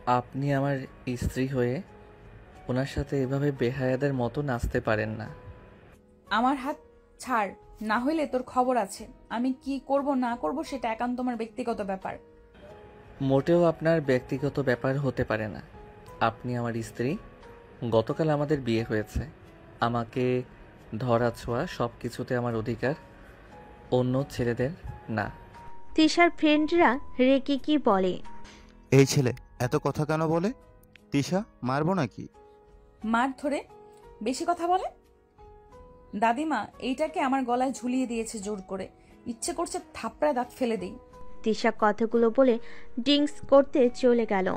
আপনি আমার স্ত্রী হয়ে ওনার সাথে এভাবে বেহায়াদের মতো নাচতে পারেন না। আমার হাত ছাড়, না হইলে তোর খবর আছে। আমি কি করব না করব সেটা একান্ত আমার ব্যক্তিগত ব্যাপার। মোটেও আপনার ব্যক্তিগত ব্যাপার হতে পারে না। আপনি আমার স্ত্রী, গতকাল আমাদের বিয়ে হয়েছে। আমাকে ধরা ছোঁয়া সব কিছুতে আমার অধিকার, অন্য ছেলেদের না। তিশার ফ্রেন্ডরা রেগে কি বলে, এই ছেলে এত কথা কেন বলে? তিশা, মারবো নাকি? মার ধরে বেশি কথা বলে। দাদিমা এইটাকে আমার গলায় ঝুলিয়ে দিয়েছে জোর করে, ইচ্ছে করছে থাপড়ায় দাঁত ফেলে দিই। তিশা কথাগুলো বলে ড্রিঙ্কস করতে চলে গেল।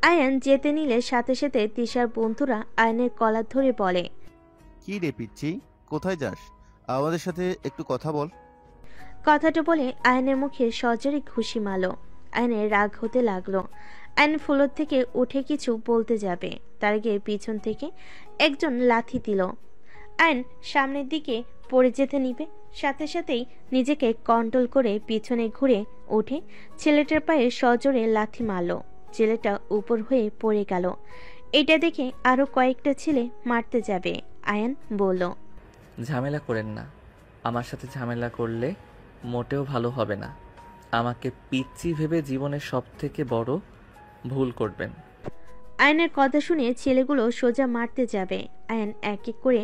আয়ান যেতে নিলে সাথে সাথে তিশার বন্ধুরা আয়নের কলার ধরে বলে, কি রে পিচ্ছি, কোথায় যাস? আমাদের সাথে একটু কথা বল। কথাটা বলে আয়নের মুখে সজোরে ঘুষি মারল। আয়নের রাগ হতে লাগলো। আয়ন ফ্লোর থেকে উঠে কিছু বলতে যাবে, তার আগে পিছন থেকে একজন লাথি দিল। আয়ন সামনের দিকে পড়ে যেতে নিবে, সাথে সাথেই নিজেকে কন্ট্রোল করে পিছনে ঘুরে উঠে ছেলেটার পায়ে সজোরে লাথি মারল। ছেলেটা উপর হয়ে পড়ে গেল। এটা দেখে আরো কয়েকটা ছেলে মারতে যাবে। আয়ান বলল, ঝামেলা করেন না, আমার সাথে ঝামেলা করলে মোটেও ভালো হবে না। আমাকে পিচ্চি ভেবে জীবনের সবথেকে বড় ভুল করবেন। আয়নের কথা শুনে ছেলেগুলো সোজা মারতে যাবে। আয়ন এক এক করে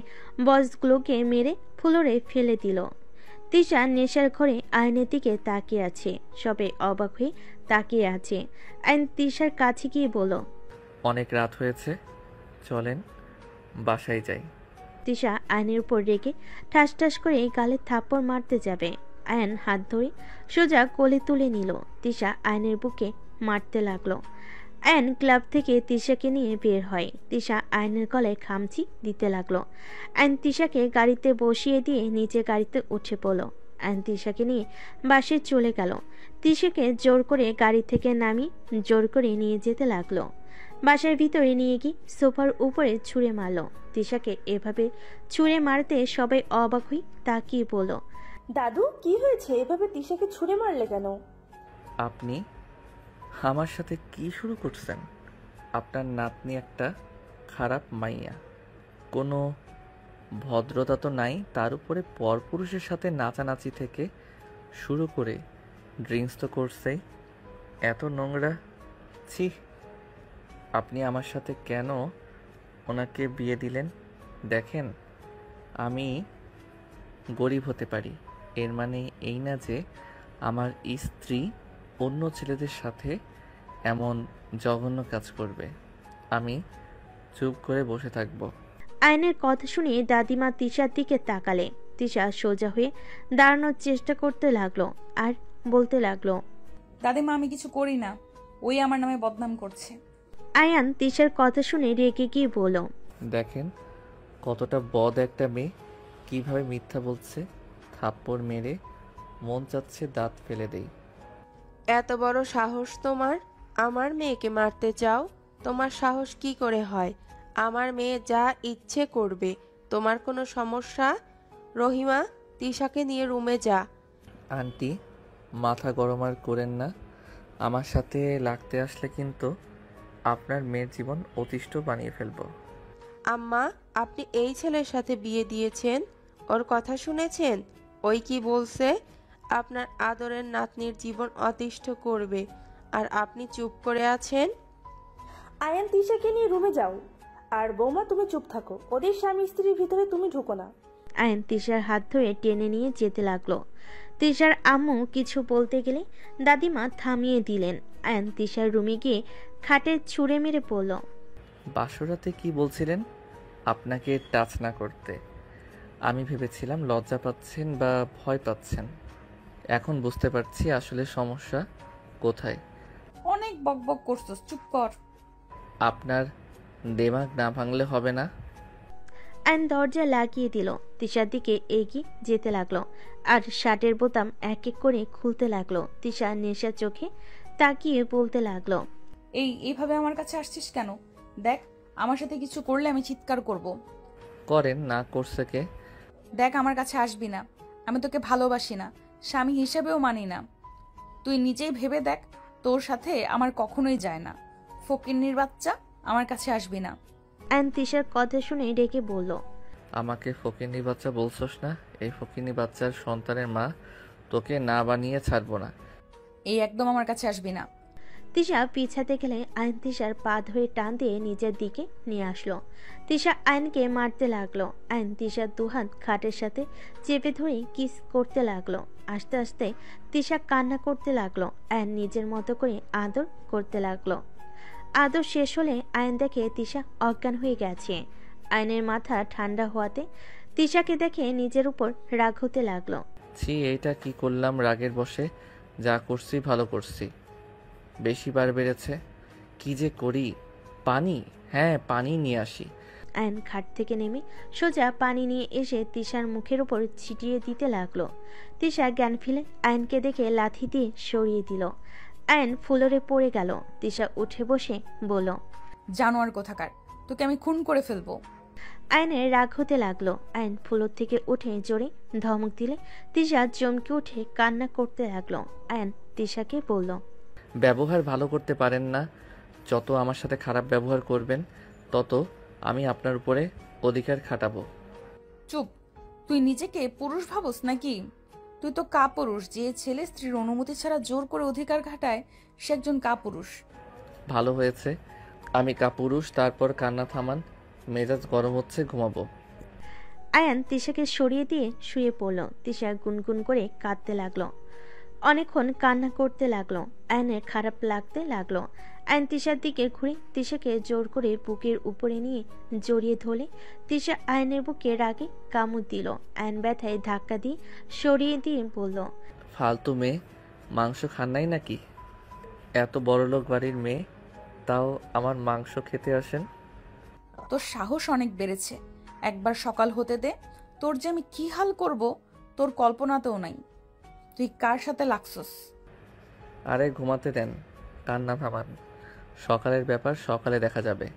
বসগুলোকে মেরে ফ্লোরে ফেলে দিল। তিশা নেশার ঘরে আয়নের দিকে তাকিয়ে আছে, সবে অবাক হয়ে তাকিয়ে আছে। আয়ন তিশার কাছে গিয়ে বলল, অনেক রাত হয়েছে, চলেন বাসায় যাই। তিশা আয়নের উপর রেগে ঠাস ঠাস করে গালে থাপ্পড় মারতে যাবে। আয়ন হাত ধরে সোজা কোলে তুলে নিল। তিশা আয়নের বুকে মারতে লাগলো। আয়ন ক্লাব থেকে তিশাকে নিয়ে বের হয়। তিশা আয়নের গলায় খামচি দিতে লাগলো। আয়ন তিশাকে গাড়িতে বসিয়ে দিয়ে নিচে গাড়িতে উঠে পড়ল। আয়ন তিশাকে নিয়ে বাসে চলে গেল। তিশাকে জোর করে গাড়ি থেকে নামিয়ে জোর করে নিয়ে যেতে লাগলো। বাসার ভিতরে নিয়ে গিয়ে সোফার উপরে ছুঁড়ে মারল। তিশাকে এভাবে ছুঁড়ে মারতে সবাই অবাক হয়ে তাকিয়ে বলল, দাদু কি হয়েছে, এভাবে তিশাকে ছুঁড়ে মারলে কেন? আপনি আমার সাথে কি শুরু করছেন? আপনার নাতনি একটা খারাপ মাইয়া, কোনো ভদ্রতা তো নাই, তার উপরে পরপুরুষের সাথে নাচানাচি থেকে শুরু করে ড্রিঙ্কস তো করছেই। এত নোংরা, ছি। আপনি আমার সাথে কেন ওনাকে বিয়ে দিলেন? দেখেন, আমি গরিব হতে পারি, এর মানে এই না যে আমার স্ত্রী অন্য ছেলেদের সাথে এমন জঘন্য কাজ করবে। আমি চুপ করে বসে থাকব। আয়নের কথা শুনে দাদিমা তিশার দিকে তাকালে। তিশা সোজা হয়ে দাঁড়ানোর চেষ্টা করতে লাগলো আর বলতে লাগলো, দাদিমা আমি কিছু করি না, ওই আমার নামে বদনাম করছে। আয়ান তিশার কথা শুনে রেগে গিয়ে বলল, দেখেন কতটা বদ একটা মেয়ে, কিভাবে মিথ্যা বলছে। থাপ্পড় মেরে মন চাচ্ছে দাঁত ফেলে দেই। এত বড় সাহস তোমার, আমার মেয়েকে মারতে চাও? তোমার সাহস কি করে হয়? আমার মেয়ে যা ইচ্ছে করবে, তোমার কোনো সমস্যা? রহিমা, তিশাকে নিয়ে রুমে যা। আন্টি, মাথা গরম আর করেন না। আমার সাথে লাগতে আসলে কিন্তু আপনার মেয়ের জীবন অতিষ্ঠ বানিয়ে ফেলবো। আম্মা, আপনি এই ছেলের সাথে বিয়ে দিয়েছেন, ওর কথা শুনেছেন? ওই কি বলছে? আপনার আদরের নাতনির জীবন অতিষ্ঠ করবে, আর আপনি চুপ করে আছেন। আয়ান তিশাকে নিয়ে রুমে যাও। আর বৌমা তুমি চুপ থাকো, ওদের স্বামী স্ত্রীর ভিতরে তুমি ঢুকো না। আয়ন তিশার হাত ধরে টেনে নিয়ে যেতে লাগলো। তিশার আম্মু কিছু বলতে গেলে দাদিমা থামিয়ে দিলেন। আয়ন তিশার রুমে গিয়ে খাটে ছুঁড়ে মেরে পড়ল, বাসরাতে কি বলছিলেন আপনাকে টাচ না করতে? আমি ভেবেছিলাম লজ্জা পাচ্ছেন বা ভয় পাচ্ছেন। এখন বুঝতে পারছি আসলে সমস্যা কোথায়। অনেক বকবক করছস, চুপ কর। আপনার দেমাগ না ভাঙলে হবে না। আয়ন দরজা লাগিয়ে দিল। তিশার দিকে এগিয়ে যেতে লাগলো আর শার্টের বোতাম এক এক করে খুলতে লাগলো। তিশা নেশা চোখে তাকিয়ে বলতে লাগলো, এইভাবে আমার কাছে আসছিস কেন? দেখ, আমার সাথে কিছু করলে আমি চিৎকার করব। করেন না, করছে কে? দেখ, আমার কাছে আসবি না। আমি তোকে ভালোবাসি না, স্বামী হিসেবেও মানি না। তুই নিজেই ভেবে দেখ, তোর সাথে আমার কখনোই যায় না। ফকিন্নির বাচ্চা, আমার কাছে আসবি না। আয়ন তিশার কথা শুনে ডেকে বলল, আমাকে ফকিন্নি বাচ্চা বলছস না? এই ফকিন্নি বাচ্চার সন্তানের মা তোকে না বানিয়ে ছাড়বো না। এই একদম আমার কাছে আসবি না। তিশা পিছাতে গেলে আয়ন তিশার পা ধরে টান দিয়ে নিজের দিকে নিয়ে আসলো। তিশা আয়নকে মারতে লাগলো। আয়ন তিশার দুহাত খাটের সাথে চেপে ধরে কিস করতে লাগলো। আস্তে আস্তে তিশা কান্না করতে লাগলো। আয়ন নিজের মতো করে আদর করতে লাগলো। আদর শেষ হলে আয়ন দেখে তিশা অজ্ঞান হয়ে গেছে। আয়নের মাথা ঠান্ডা হওয়াতে তিশাকে দেখে নিজের উপর রাগ হতে লাগলো। ছি, এইটা কি করলাম রাগের বশে? যা করছি ভালো করছি, বেশি বার বেড়েছে। কি যে করি? পানি? হ্যাঁ, পানি নিয়ে আসি। আয়ন খাট থেকে নেমে সোজা পানি নিয়ে এসে তিশার মুখের উপর ছিটিয়ে দিতে লাগলো। তিশা জ্ঞান ফিরে আয়নকে দেখে লাথি দিয়ে সরিয়ে দিল। আয়ন ফ্লোরে পড়ে গেল। তিশা উঠে বসে বলল, জানোয়ার কোথাকার, তোকে আমি খুন করে ফেলবো। আয়নের রাগ হতে লাগলো। আয়ন ফ্লোর থেকে উঠে জোরে ধমক দিলে তিশা চমকে উঠে কান্না করতে লাগলো। আয়ন তিশাকে বলল, ব্যবহার ভালো করতে পারেন না। যত আমার সাথে খারাপ ব্যবহার করবেন তত আমি আপনার উপরে অধিকার খাটাবো। চুপ, তুই নিজেকে পুরুষ ভাবস নাকি? তুই তো কাপুরুষ। যে ছেলে স্ত্রীর অনুমতি ছাড়া জোর করে অধিকার খাটায় সে একজন কাপুরুষ। ভালো হয়েছে আমি কাপুরুষ। তারপর কান্না থামান, মেজাজ গরম হচ্ছে, ঘুমাবো। আয়ান তিশাকে সরিয়ে দিয়ে শুয়ে পড়ল। তিশা গুনগুন করে কাঁদতে লাগলো। অনেকক্ষণ কান্না করতে লাগলো। আয়নের খারাপ লাগতে লাগলো। আয়ন তিশার দিকে ঘুরে তিশাকে জোর করে বুকের উপরে নিয়ে জড়িয়ে ধরলে তিশা আয়নের বুকে রাগে কামড় দিল। আয়ন ব্যথায় ধাক্কা দিয়ে সরিয়ে দিয়ে বলল, ফালতু মেয়ে, মাংস খান নাই নাকি? এত বড়লোক বাড়ির মেয়ে, তাও আমার মাংস খেতে আসেন? তোর সাহস অনেক বেড়েছে। একবার সকাল হতে দে, তোর যে আমি কি হাল করব তোর কল্পনাতেও নাই। তুই কার সাথে লাগছস? আরে ঘুমাতে দেন, কান্না থামান। সকালের ব্যাপার সকালে দেখা যাবে।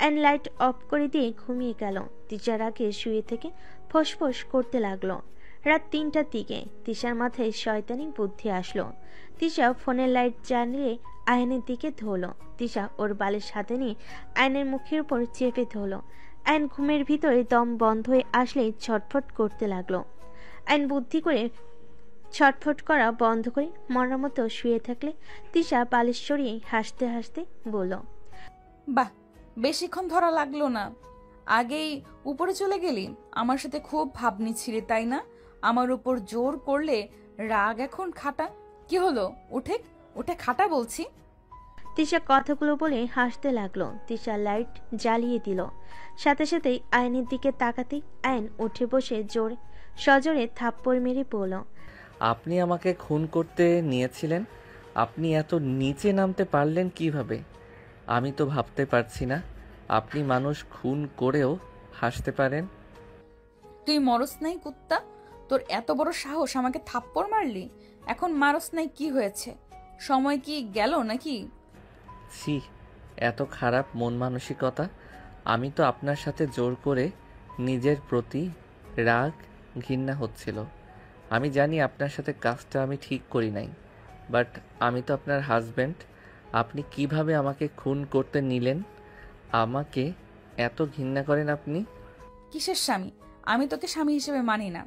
অ্যান্ড লাইট অফ করে দিয়ে ঘুমিয়ে গেল। তিশার আগে শুয়ে থেকে ফোঁস করতে লাগলো। রাত 3টার দিকে তিশার মাথায় শয়তানি বুদ্ধি আসলো। তিশা ফোনের লাইট জ্বালিয়ে আয়নের দিকে ধরলো। তিশা ওর বালের সাথে নিয়ে আয়নের মুখের উপর চেপে ধরলো। আয়ন ঘুমের ভিতরে দম বন্ধ হয়ে আসলেই ছটফট করতে লাগলো। আয়ন বুদ্ধি করে ছটফট করা বন্ধ করে মরার মতো শুয়ে থাকলে তিশা বালিশ সরিয়ে হাসতে হাসতে বলল, বাহ, বেশিক্ষণ ধরা লাগলো না। আগেই উপরে চলে গেলি। আমার সাথে খুব ভাবনি ছিলি তাই না? আমার উপর জোর করলে রাগ এখন খাটা। কি হলো? উঠে উঠে খাটা বলছি। তিশা কথাগুলো বলে হাসতে লাগলো। তিশা লাইট জ্বালিয়ে দিল। সাথে সাথেই আয়নের দিকে তাকাতেই আয়ন উঠে বসে জোরে সজোরে থাপ্পড় মেরে বলল, আপনি আমাকে খুন করতে নিয়েছিলেন। আপনি এত নিচে নামতে পারলেন কিভাবে? আমি তো ভাবতে পারছি না আপনি মানুষ খুন করেও হাসতে পারেন। তুই মরস নাই কুত্তা? তোর এত বড় সাহস আমাকে থাপ্পড় মারলি? এখন মারস নাই কি হয়েছে? সময় কি গেল নাকি? ছি, এত খারাপ মন মানসিকতা। আমি তো আপনার সাথে জোর করে নিজের প্রতি রাগ ঘৃণা হচ্ছিল। আমি জানি আপনার সাথে কাজটা আমি ঠিক করি নাই, বাট আমি তো আপনার হাজব্যান্ড। আপনি কিভাবে আমাকে খুন করতে নিলেন? আমাকে এত ঘৃণা করেন আপনি? কিসের স্বামী? আমি তোকে স্বামী হিসেবে মানি না।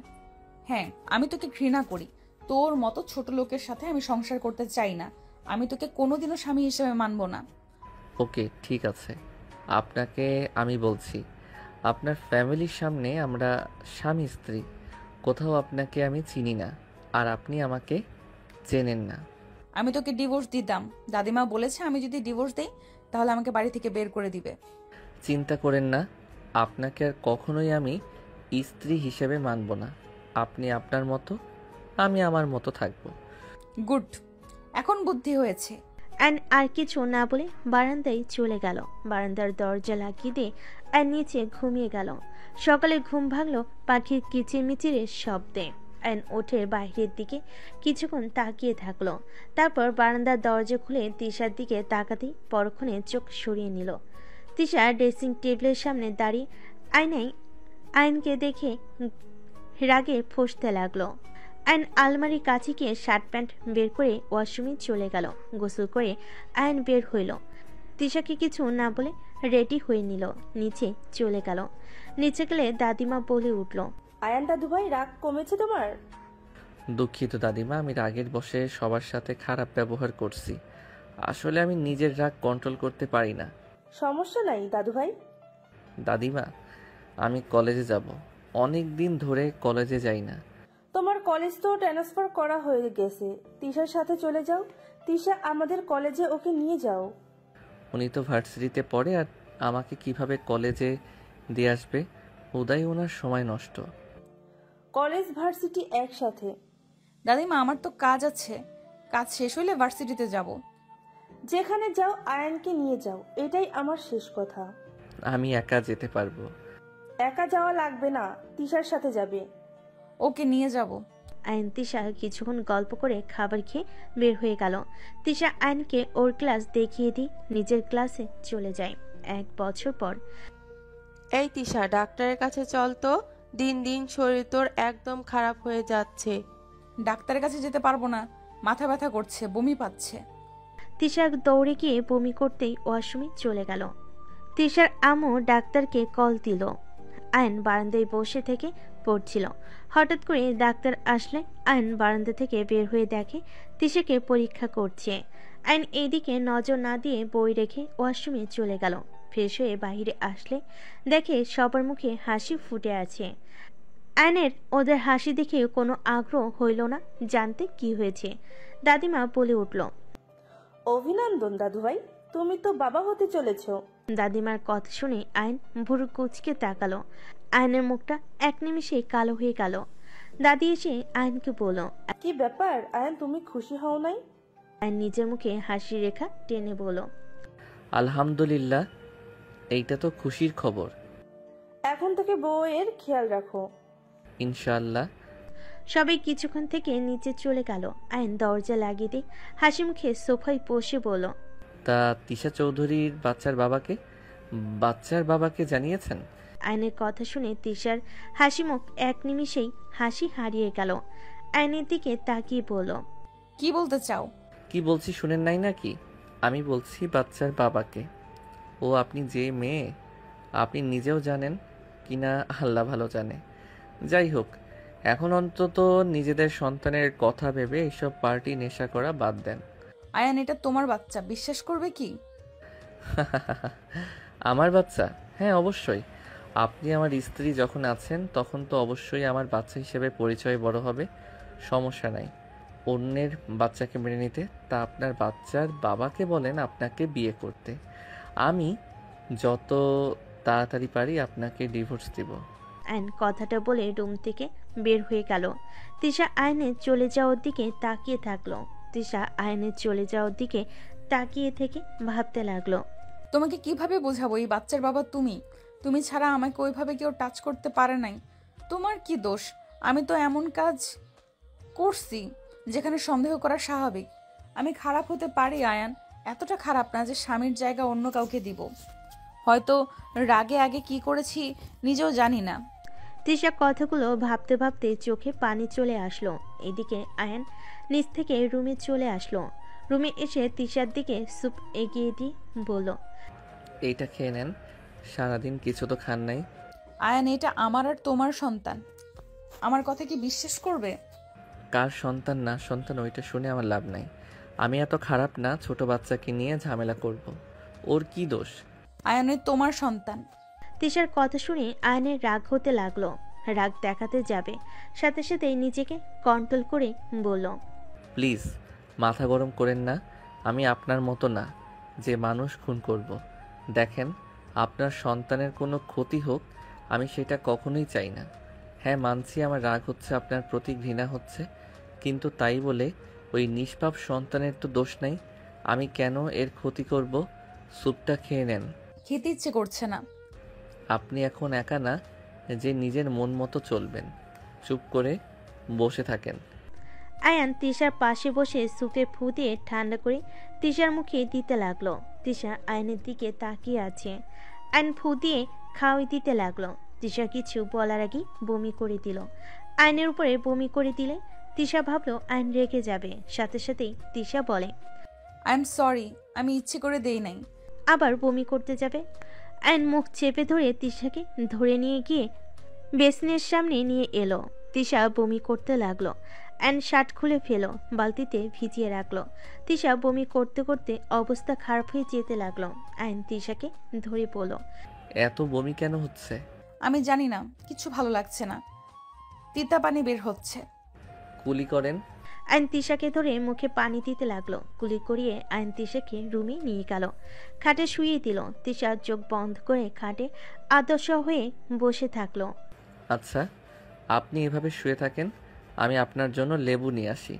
হ্যাঁ, আমি তোকে ঘৃণা করি। তোর মতো ছোট লোকের সাথে আমি সংসার করতে চাই না। আমি তোকে কোনোদিনও স্বামী হিসেবে মানবো না। ওকে, ঠিক আছে। আপনাকে আমি বলছি, আপনার ফ্যামিলির সামনে আমরা স্বামী স্ত্রী। কোথাও আপনাকে আমি চিনি না, আর আপনি আমাকে চেনেন না। আমি তোকে ডিভোর্স দিতাম। দাদিমা বলেছে আমি যদি ডিভোর্স দেই তাহলে আমাকে বাড়ি থেকে বের করে দিবে। চিন্তা করেন না, আপনাকে আর কখনোই আমি স্ত্রী হিসেবে মানব না। আপনি আপনার মতো, আমি আমার মতো থাকব। গুড, এখন বুদ্ধি হয়েছে। অ্যান আর কিছু না বলে বারান্দায় চলে গেল। বারান্দার দরজা লাগিয়ে দিয়ে অ্যান নিচে ঘুমিয়ে গেল। সকালে ঘুম ভাঙলো পাখির কিচিরমিচিরের শব্দে। অ্যান ওঠে বাইরের দিকে কিছুক্ষণ তাকিয়ে থাকলো। তারপর বারান্দার দরজা খুলে তিশার দিকে তাকাতেই পরক্ষণে চোখ সরিয়ে নিল। তিশা ড্রেসিং টেবিলের সামনে দাঁড়িয়ে আয়নায় আয়নকে দেখে রাগে ফসতে লাগলো। আয়ন আলমারির কাছে গিয়ে শার্ট প্যান্ট বের করে ওয়াশরুমে চলে গেল। গোসল করে আয়ন বের হইল। তিশাকে কিছু না বলে রেডি হয়ে নিল, নিচে চলে গেল। নিচে গেলে দাদিমা বলে উঠল, আয়ান দাদু ভাই, রাগ কমেছে তোমার? দুঃখিত দাদিমা, আমি রাগের বশে সবার সাথে খারাপ ব্যবহার করছি। আসলে আমি নিজের রাগ কন্ট্রোল করতে পারি না। সমস্যা নাই দাদু ভাই। দাদিমা, আমি কলেজে যাব। অনেক দিন ধরে কলেজে যাই না। তোমার কলেজ তো ট্রান্সফার করা হয়ে গেছে, তিশার সাথে চলে যাও। তিশা আমাদের কলেজে, ওকে নিয়ে যাও। উনি তো ভার্সিটিতে পড়ে, আর আমাকে কিভাবে কলেজে দিয়ে আসবে? উদয় ওনার সময় নষ্ট। কলেজ ভার্সিটি একসাথে। দাদিমা, আমার তো কাজ আছে, কাজ শেষ হইলে ভার্সিটিতে যাব। যেখানে যাও আয়ানকে নিয়ে যাও, এটাই আমার শেষ কথা। আমি একা যেতে পারবো। একা যাওয়া লাগবে না, তিশার সাথে যাবে। ওকে নিয়ে যাব। আয়ন তিশা কিছুক্ষণ গল্প করে খাবার খেয়ে বের হয়ে গেল। তিশা আয়নকে ওর ক্লাস দেখিয়ে দিয়ে নিজের ক্লাসে চলে যায়। 1 বছর পর। এই তিশা, ডাক্তারের কাছে চল তো। দিন দিন শরীর তোর একদম খারাপ হয়ে যাচ্ছে। ডাক্তারের কাছে যেতে পারবো না, মাথা ব্যথা করছে, বমি পাচ্ছে। তিশা দৌড়ে গিয়ে বমি করতেই ওয়াশরুমে চলে গেল। তিশার আম্মু ডাক্তারকে কল দিল। আয়ন বারান্দায় বসে থেকে পড়ছিল। হঠাৎ করে ডাক্তার আসলে আয়ন বারান্দা থেকে বের হয়ে দেখে তিশাকে পরীক্ষা করছে। আয়ন এইদিকে নজর না দিয়ে বই রেখে ওয়াশরুমে চলে গেল। ফ্রেশ হয়ে বাইরে আসলে দেখে সবার মুখে হাসি ফুটে আছে। আয়নের ওদের হাসি দেখে কোনো আগ্রহ হইল না জানতে কি হয়েছে। দাদিমা বলে উঠল, অভিনন্দন দাদু ভাই, তুমি তো বাবা হতে চলেছ। দাদিমার কথা শুনে আয়ন ভুরু কুচকে তাকালো। আয়নের মুখটা এক নিমিষেই কালো হয়ে গেল। দাদি এসে আয়নকে বলল, কি ব্যাপার আয়ান, তুমি খুশি হও নাই? আয়ন নিজের মুখে হাসি রেখা টেনে বলল, আলহামদুলিল্লাহ, এইটা তো খুশির খবর। এখন থেকে বউয়ের খেয়াল রাখো। ইনশাআল্লাহ। সবাই কিছুক্ষণ থেকে নিচে চলে গেল। আয়ন দরজা লাগিয়ে দিয়ে হাসি মুখে সোফায় বসে বলল, তা তিশা চৌধুরীর বাচ্চার বাবাকে জানিয়েছেন? আয়নের কথা শুনে তিশার হাসি মুখ এক নিমিষেই হাসি হারিয়ে গেল। আয়নের দিকে তাকিয়ে বলল, কি বলতে চাও? কি বলছি শুনেন নাই নাকি? আমি বলছি বাচ্চার বাবাকে। ও আপনি যে মেয়ে, আপনি নিজেও জানেন কিনা আল্লাহ ভালো জানে। যাই হোক, এখন অন্তত নিজেদের সন্তানের কথা ভেবে এইসব পার্টি নেশা করা বাদ দেন। আয়ান, এটা তোমার বাচ্চা, বিশ্বাস করবে কি? আমার বাচ্চা? হ্যাঁ, অবশ্যই। আপনি আমার স্ত্রী যখন আছেন তখন তো অবশ্যই আমার বাচ্চা হিসেবে পরিচয় বড় হবে, সমস্যা নাই। অন্যের বাচ্চাকে মেনে নিতে, তা আপনার বাচ্চার বাবাকে বলেন আপনাকে বিয়ে করতে। আমি যত তাড়াতাড়ি পারি আপনাকে ডিভোর্স দিব। আয়ন কথাটা বলে রুম থেকে বের হয়ে গেল। তিশা আয়নের চলে যাওয়ার দিকে তাকিয়ে থাকলো। তিশা আয়নের চলে যাওয়ার দিকে তাকিয়ে থেকে ভাবতে লাগলো, তোমাকে কিভাবে বোঝাবো এই বাচ্চার বাবা তুমি ছাড়া আমাকে ওইভাবে কেউ টাচ করতে পারে নাই। তোমার কি দোষ? আমি তো এমন কাজ করছি যেখানে সন্দেহ করা স্বাভাবিক। আমি খারাপ হতে পারি আয়ান, এতটা খারাপ না যে স্বামীর জায়গা অন্য কাউকে দিব। হয়তো রাগে আগে কি করেছি নিজেও জানি না। তিশা কথাগুলো ভাবতে ভাবতে চোখে পানি চলে আসলো। এদিকে আয়ন নিচ থেকে রুমে চলে আসলো। রুমে এসে তিশার দিকে স্যুপ এগিয়ে দিয়ে বলল, এইটা খেয়ে নেন, সারাদিন কিছু তো খান নাই। আয়ান, এটা আমার আর তোমার সন্তান, আমার কথা কি বিশ্বাস করবে? কার সন্তান না সন্তান ওইটা শুনে আমার লাভ নাই। আমি এত খারাপ না ছোট বাচ্চাকে নিয়ে ঝামেলা করব। ওর কি দোষ? আয়ান, তোমার সন্তান। তিশার কথা শুনে আয়নের রাগ হতে লাগলো। রাগ দেখাতে যাবে, সাথে সাথে নিজেকে কন্ট্রোল করে বলল, প্লিজ মাথা গরম করেন না। আমি আপনার মতো না যে মানুষ খুন করব। দেখেন, আপনার সন্তানের কোনো ক্ষতি হোক আমি সেটা কখনোই চাই না। হ্যাঁ, মানছি আমার রাগ হচ্ছে, আপনার প্রতি ঘৃণা হচ্ছে, কিন্তু তাই বলে ওই নিষ্পাপ সন্তানের তো দোষ নাই। আমি কেন এর ক্ষতি করব? স্যুপটা খেয়ে নেন। খেতে ইচ্ছে করছে না। আপনি এখন একা না যে নিজের মন মতো চলবেন। চুপ করে বসে থাকেন। আয়ান তিশার পাশে বসে সুপে ফু দিয়ে ঠান্ডা করে তিশার মুখে দিতে লাগলো। তিশা আয়নের দিকে তাকিয়ে আছে। আয়ন ফু দিয়ে খাওয়াই দিতে লাগলো। তিশা কিছু বলার আগেই বমি করে দিল। আয়নের উপরে বমি করে দিলে তিশা ভাবলো আয়ন রেগে যাবে। সাথে সাথেই তিশা বলে, আই এম সরি, আমি ইচ্ছে করে দেই নাই। আবার বমি করতে যাবে। আয়ন মুখ চেপে ধরে তিশাকে ধরে নিয়ে গিয়ে বেসিনের সামনে নিয়ে এলো। তিশা বমি করতে লাগলো। আয়ন শার্ট খুলে ফেলো, বালতিতে ভিজিয়ে রাখলো। তিশা বমি করতে করতে অবস্থা খারাপ হয়ে যেতে লাগলো। আয়ন তিশাকে ধরে পড়ল। এত বমি কেন হচ্ছে? আমি জানি না, কিছু ভালো লাগছে না, তিতা পানি বের হচ্ছে। কুলি করেন। আয়ন তিশাকে ধরে মুখে পানি দিতে লাগলো। কুলি করিয়ে আয়ন তিশাকে রুমে নিয়ে গেল। খাটে শুইয়ে দিল। তিশা চোখ বন্ধ করে খাটে আদর্শ হয়ে বসে থাকলো। আচ্ছা, আপনি এভাবে শুয়ে থাকেন, আমি আপনার জন্য লেবু নিয়ে আসি।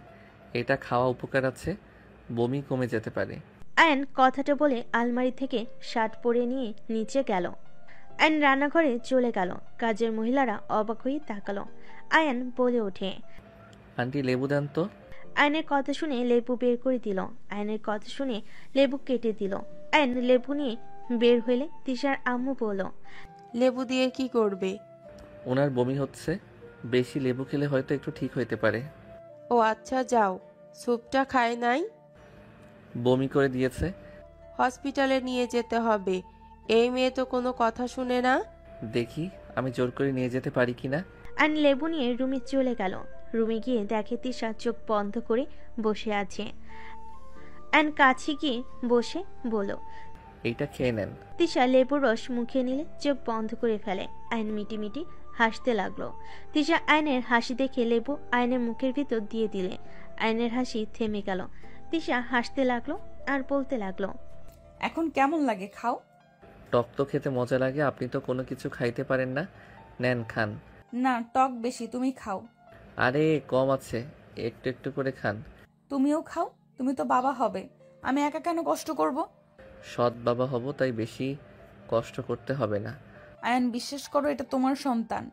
এটা খাওয়া উপকার আছে, বমি কমে যেতে পারে। আয়ন কথাটা বলে আলমারি থেকে শার্ট পরে নিয়ে নিচে গেল। আয়ন রান্নাঘরে চলে গেল। কাজের মহিলারা অবাক হয়ে তাকালো। আয়ন বলে ওঠে, আন্টি লেবু দেন তো। আয়নের কথা শুনে লেবু বের করে দিল। আয়নের কথা শুনে লেবু কেটে দিল। আয়ন লেবু নিয়ে বের হইলে তিশার আম্মু বলল, লেবু দিয়ে কি করবে? ওনার বমি হচ্ছে, বেশি লেবু খেলে হয়তো একটু ঠিক হইতে পারে। ও আচ্ছা, যাও। স্যুপটা খায় নাই? বমি করে দিয়েছে। হসপিটালে নিয়ে যেতে হবে। এই মেয়ে তো কোনো কথা শুনে না। দেখি আমি জোর করে নিয়ে যেতে পারি কিনা। আয়ন লেবু নিয়ে রুমে চলে গেল। রুমে গিয়ে দেখে তিশা চোখ বন্ধ করে বসে আছে। আয়ন কাছে গিয়ে বসে বলল, এইটা খেয়ে নেন। তিশা লেবুর রস মুখে নিলে চোখ বন্ধ করে ফেলে। আয়ন মিটি হাসতে লাগলো। তিশা আয়নের হাসি দেখে লেবু আয়নের মুখের ভিতর দিয়ে দিলে আয়নের হাসি থেমে গেল। তিশা হাসতে লাগলো আর বলতে লাগলো, এখন কেমন লাগে, খাও। টক তো খেতে মজা লাগে, আপনি তো কোনো কিছু খাইতে পারেন না। নেন খান। না, টক বেশি, তুমি খাও। আরে কম আছে, একটু একটু করে খান। তুমিও খাও, তুমি তো বাবা হবে, আমি একা কেন কষ্ট করব? সৎ বাবা হব, তাই বেশি কষ্ট করতে হবে না। আয়ান, বিশ্বাস করো, এটা তোমার সন্তান।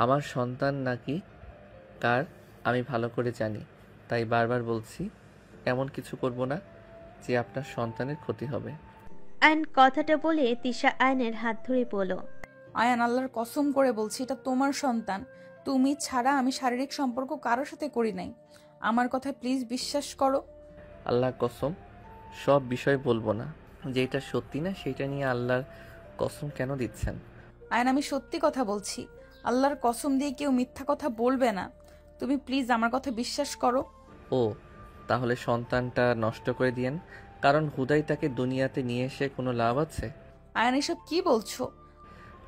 আমার সন্তান নাকি কার আমি ভালো করে জানি, তাই বারবার বলছি এমন কিছু করব না যে আপনার সন্তানের ক্ষতি হবে। আয়ন কথাটা বলে তিশা আয়নের হাত ধরে বলল, আয়ান, আল্লাহর কসম করে বলছি, এটা তোমার সন্তান। তুমি ছাড়া আমি শারীরিক সম্পর্ক কারোর সাথে করি নাই। আমার কথা প্লিজ বিশ্বাস করো। আল্লাহর কসম, সব বিষয় বলবো না, যেটা সত্যি না সেটা নিয়ে আল্লাহর কসম কেন দিচ্ছেন? আয়ান, আমি সত্যি কথা বলছি, আল্লাহর কসম দিয়ে কেউ মিথ্যা কথা বলবে না। তুমি প্লিজ আমার কথা বিশ্বাস করো। ও তাহলে সন্তানটা নষ্ট করে দিয়েন, কারণ হুদাই তাকে দুনিয়াতে নিয়ে এসে কোনো লাভ আছে? আয়ান, এসব কি বলছো?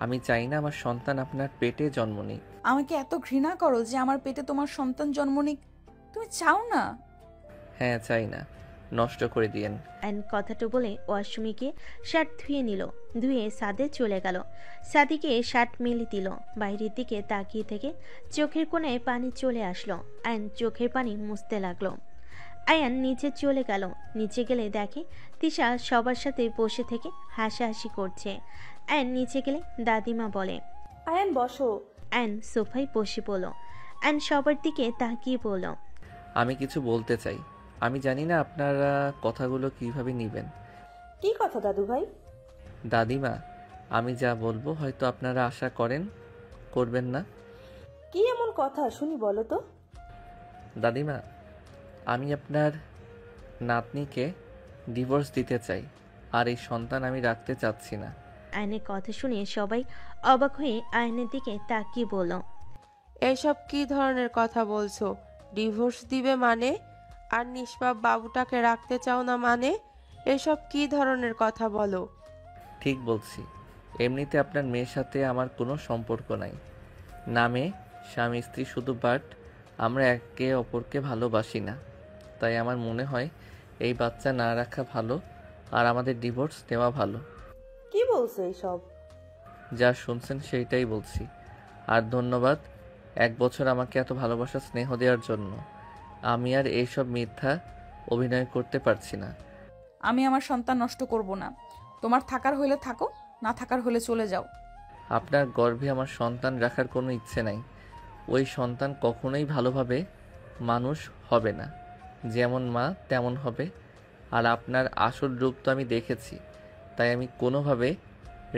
আমি চাই না আমার সন্তান আপনার পেটে জন্ম নিক। আমাকে এত ঘৃণা করো যে আমার পেটে তোমার সন্তান জন্ম নিক? তুমি চাও না? হ্যাঁ চাই না, নষ্ট করে দিয়েন। আয়ন কথাটা বলে ওয়াশরুমে গিয়ে শার্ট ধুয়ে নিল। ধুয়ে সাদে চলে গেল। সাদিকে শার্ট মেলে দিল। বাইরের দিকে তাকিয়ে থেকে চোখের কোণায় পানি চলে আসলো। আয়ন চোখের পানি মুছতে লাগলো। আয়ান নিচে চলে গেল। নিচে গেলে দেখে তিশা সবার সাথে বসে থেকে হাসাহাসি করছে। আয়ন নিচে গেলে দাদিমা বলে, আয়ান বসো। আয়ন সোফায় বসে পড়ল। আয়ন সবার দিকে তাকিয়ে বলল, আমি কিছু বলতে চাই, আমি জানি না আপনারা কথাগুলো কিভাবে নেবেন। কি কথা দাদু ভাই? দাদিমা, আমি যা বলবো হয়তো আপনারা আশা করবেন না। কি এমন কথা শুনি, বলো তো। দাদিমা, আমি আপনার নাতনিকে ডিভোর্স দিতে চাই, আর এই সন্তান আমি রাখতে চাচ্ছি না। আয়নের কথা শুনে সবাই অবাক হয়ে আয়নের দিকে তাকিয়ে বলল, এসব কি ধরনের কথা বলছো? ডিভোর্স দিবে মানে? আর নিষ্পাপ বাবুটাকে রাখতে চাও না মানে? এসব কি ধরনের কথা বলো? ঠিক বলছি, এমনিতে আপনার মেয়ের সাথে আমার কোনো সম্পর্ক নাই। নামে স্বামী স্ত্রী শুধু, বাট আমরা একে অপরকে ভালোবাসি না। তাই আমার মনে হয় এই বাচ্চা না রাখা ভালো, আর আমাদের ডিভোর্স নেওয়া ভালো। কি বলছো এইসব? যা শুনছেন সেইটাই বলছি। আর ধন্যবাদ 1 বছর আমাকে এত ভালোবাসা স্নেহ দেওয়ার জন্য। আমি আর এইসব মিথ্যা অভিনয় করতে পারছি না। আমি আমার সন্তান নষ্ট করব না। তোমার থাকার হলে থাকো, না থাকার হলে চলে যাও। আপনার গর্ভে আমার সন্তান রাখার কোনো ইচ্ছে নাই। ওই সন্তান কখনোই ভালোভাবে মানুষ হবে না, যেমন মা তেমন হবে। আর আপনার আসল রূপ তো আমি দেখেছি, তাই আমি কোনোভাবে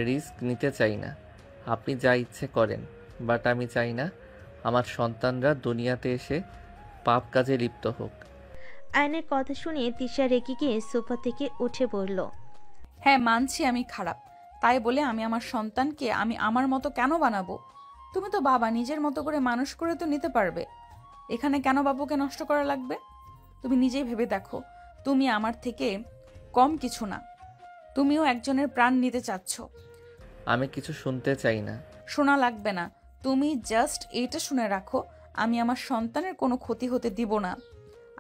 রিস্ক নিতে চাই না। আপনি যা ইচ্ছে করেন, বাট আমি চাই না আমার সন্তানরা দুনিয়াতে এসে পাপ কাজে লিপ্ত হোক। আয়নের কথা শুনে তিশা রেগে গিয়ে সোফা থেকে উঠে পড়ল। হ্যাঁ, মানছি আমি খারাপ। তাই বলে আমি আমার সন্তানকে আমি আমার মতো কেন বানাবো? তুমি তো বাবা, নিজের মতো করে মানুষ করে তো নিতে পারবে। এখানে কেন বাবুকে নষ্ট করা লাগবে? তুমি নিজেই ভেবে দেখো, তুমি আমার থেকে কম কিছু না। তুমিও একজনের প্রাণ নিতে চাচ্ছ। আমি কিছু শুনতে চাই না। শোনা লাগবে না। তুমি জাস্ট এইটা শুনে রাখো, আমি আমার সন্তানের কোনো ক্ষতি হতে দিব না।